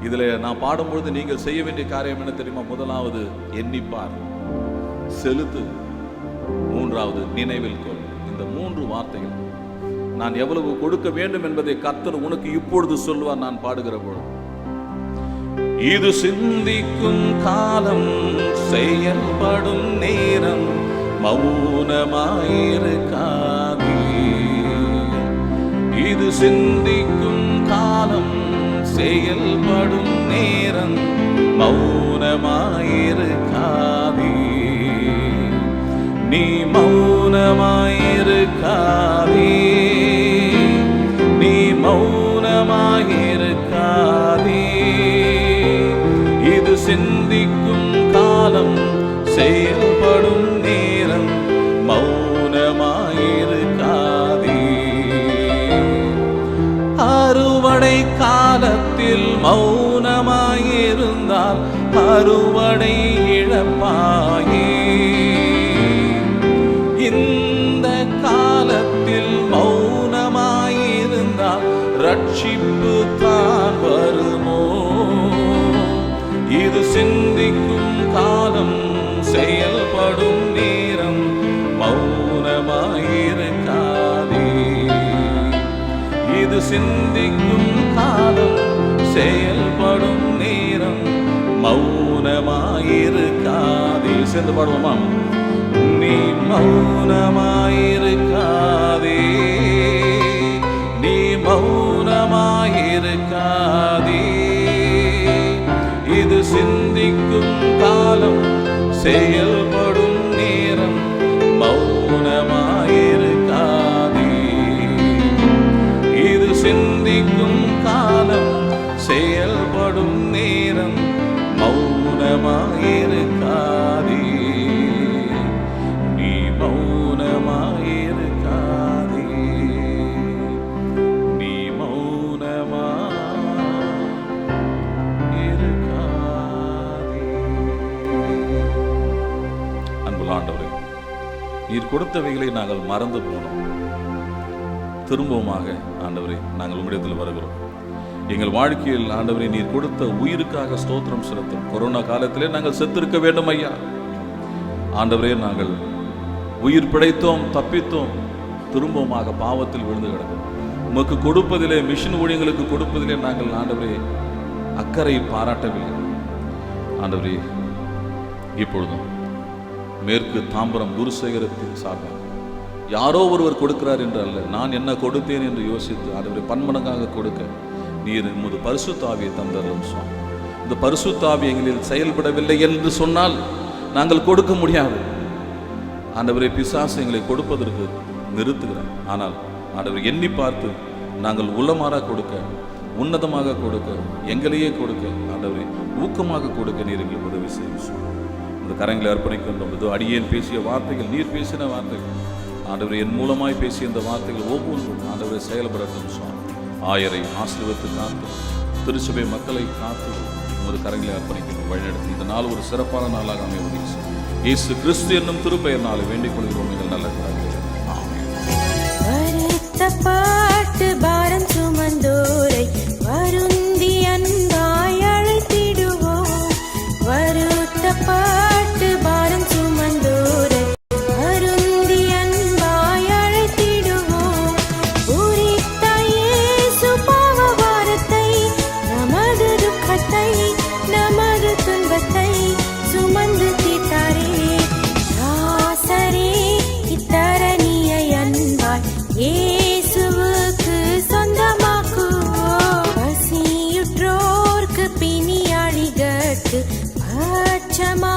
இதுல நான் பாடும்பொழுது நீங்கள் செய்ய வேண்டிய காரியம் என்ன தெரியுமா? முதலாவது எண்ணிப்பார், செலுத்து, மூன்றாவது நினைவில் கொள். இந்த 3 வார்த்தைகள் நான் எவ்வளவு கொடுக்க வேண்டும் என்பதை கர்த்தர் உனக்கு இப்பொழுது சொல்வார். நான் பாடுகிற பொழுது, இது சிந்திக்கும் காலம், செயல்படும் நேரம், மௌனமாயிருக்காதே. இது சிந்திக்கும் காலம், செயல்படும் நேரம், மௌனமாயிருக்காதே. நீ மௌனமாயிருக்காதே, நீ மௌனமாயிருக்காதே. இது சிந்திக்கும் காலம், செயல்படும் நேரம், மௌனமாயிருக்காதே. அறுவடை காலத்தில் மௌனமாயிருந்தால் அறுவடை இழப்பாயே. இந்த காலத்தில் மௌனமாயிருந்தால் ரட்சிப்பு தான் வருமோ? இது சிந்திக்கும் காலம், செயல்படும் நேரம், மௌனமாயிருக்காதே. இது சிந்திக்கும் காலம், செயல்படும் நேரம், மௌனமாயிருக்காதே. சேர்ந்து பாடுவோமா? நீ மௌனமாயிருக்காதே, நீ மௌனமாயிருக்காதே. இது சிந்திக்கும் காலம், செயல்படும் நேரம், மௌனமாயிருக்காதே. இது சிந்திக்கும் காலம், செயல்படும் நேரம், மௌனமாயிருக்காதே. நீ மௌனமாயிருக்காதே, நீ மௌனமாயிருக்காதே. அன்புள்ள ஆண்டவரே, நீர் கொடுத்தவைகளை நாங்கள் மறந்து போனோம். திரும்பவுமாக ஆண்டவரே நாங்கள் உம்மிடத்தில் வருகிறோம். எங்கள் வாழ்க்கையில் ஆண்டவரே நீர் கொடுத்த உயிருக்காக ஸ்தோத்திரம் செலுத்தும். கொரோனா காலத்திலே நாங்கள் செத்திருக்க வேண்டும் ஐயா. ஆண்டவரே, நாங்கள் உயிர் பிழைத்தோம், தப்பித்தோம், திரும்பவுமாக பாவத்தில் விழுந்து கிடக்கும். உமக்கு கொடுப்பதிலே, மிஷன் ஊழியங்களுக்கு கொடுப்பதிலே நாங்கள் ஆண்டவரே அக்கறை பாராட்டவில்லை. ஆண்டவரே, இப்பொழுதும் மேற்கு தாம்பரம் குருசேகரத்தின் சார்பாக யாரோ ஒருவர் கொடுக்கிறார் என்று அல்ல, நான் என்ன கொடுத்தேன் என்று யோசித்து ஆண்டவரே பன்மடங்காக கொடுக்க நீர் உமது பரிசுத்த ஆவியை தந்தருளும் சுவாமி. இந்த பரிசுத்த ஆவி எங்களில் செயல்படவில்லை என்று சொன்னால் நாங்கள் கொடுக்க முடியாது. ஆண்டவரே, பிசாசு எங்களை கொடுப்பதற்கு நிறுத்துகிறார். ஆனால் ஆண்டவரை எண்ணி பார்த்து நாங்கள் உள்ளமாற கொடுக்க, உன்னதமாக கொடுக்க, எங்களையே கொடுக்க, ஆண்டவரை ஊக்கமாக கொடுக்க நீர் எங்களுக்கு உதவி செய்யும். இந்த கரங்களை அர்ப்பணிக்கின்றோம். இது அடியேன் பேசிய வார்த்தைகள், நீர் பேசின வார்த்தைகள், ஆண்டவரை என் மூலமாய் பேசிய இந்த வார்த்தைகள் ஒவ்வொன்றும் ஆண்டவரை செயல்படட்டும் சுவாமி. ஆயரை ஆசீர்வதித்து காத்து, திருச்சபை மக்களை காத்து உமது கரங்களை அர்ப்பணிக்கின்றோம். வழிநடத்தி இந்த நாள் ஒரு சிறப்பான நாளாக அமைய உதவி செய்யும். இயேசு கிறிஸ்து என்னும் திருப்பெயர்னாலே வேண்டிக் கொள்கிறோம் எங்கள் நல்ல கடவுளே. ஆமென். வருத்தப்பட்டு பாரம் சுமந்தோரை வருந்தி அன்பாய் அழைத்திடுவோம். வருத்தப்பட்டு பாரம் சுமந்தோரை வருந்தி அன்பாய் அழைத்திடுவோம். பூரித்த இயேசு பாவ பாரத்தை, நமது துக்கத்தை, நமது துன்பத்தை சுமந்து தீர்த்தாரே. ராசரே, இத்தரணியை அன்பாய் இயேசுவுக்கு சொந்தமாக்குவோம். பசியுற்றோர்க்கு பிணியாளிகட்கு பட்சமா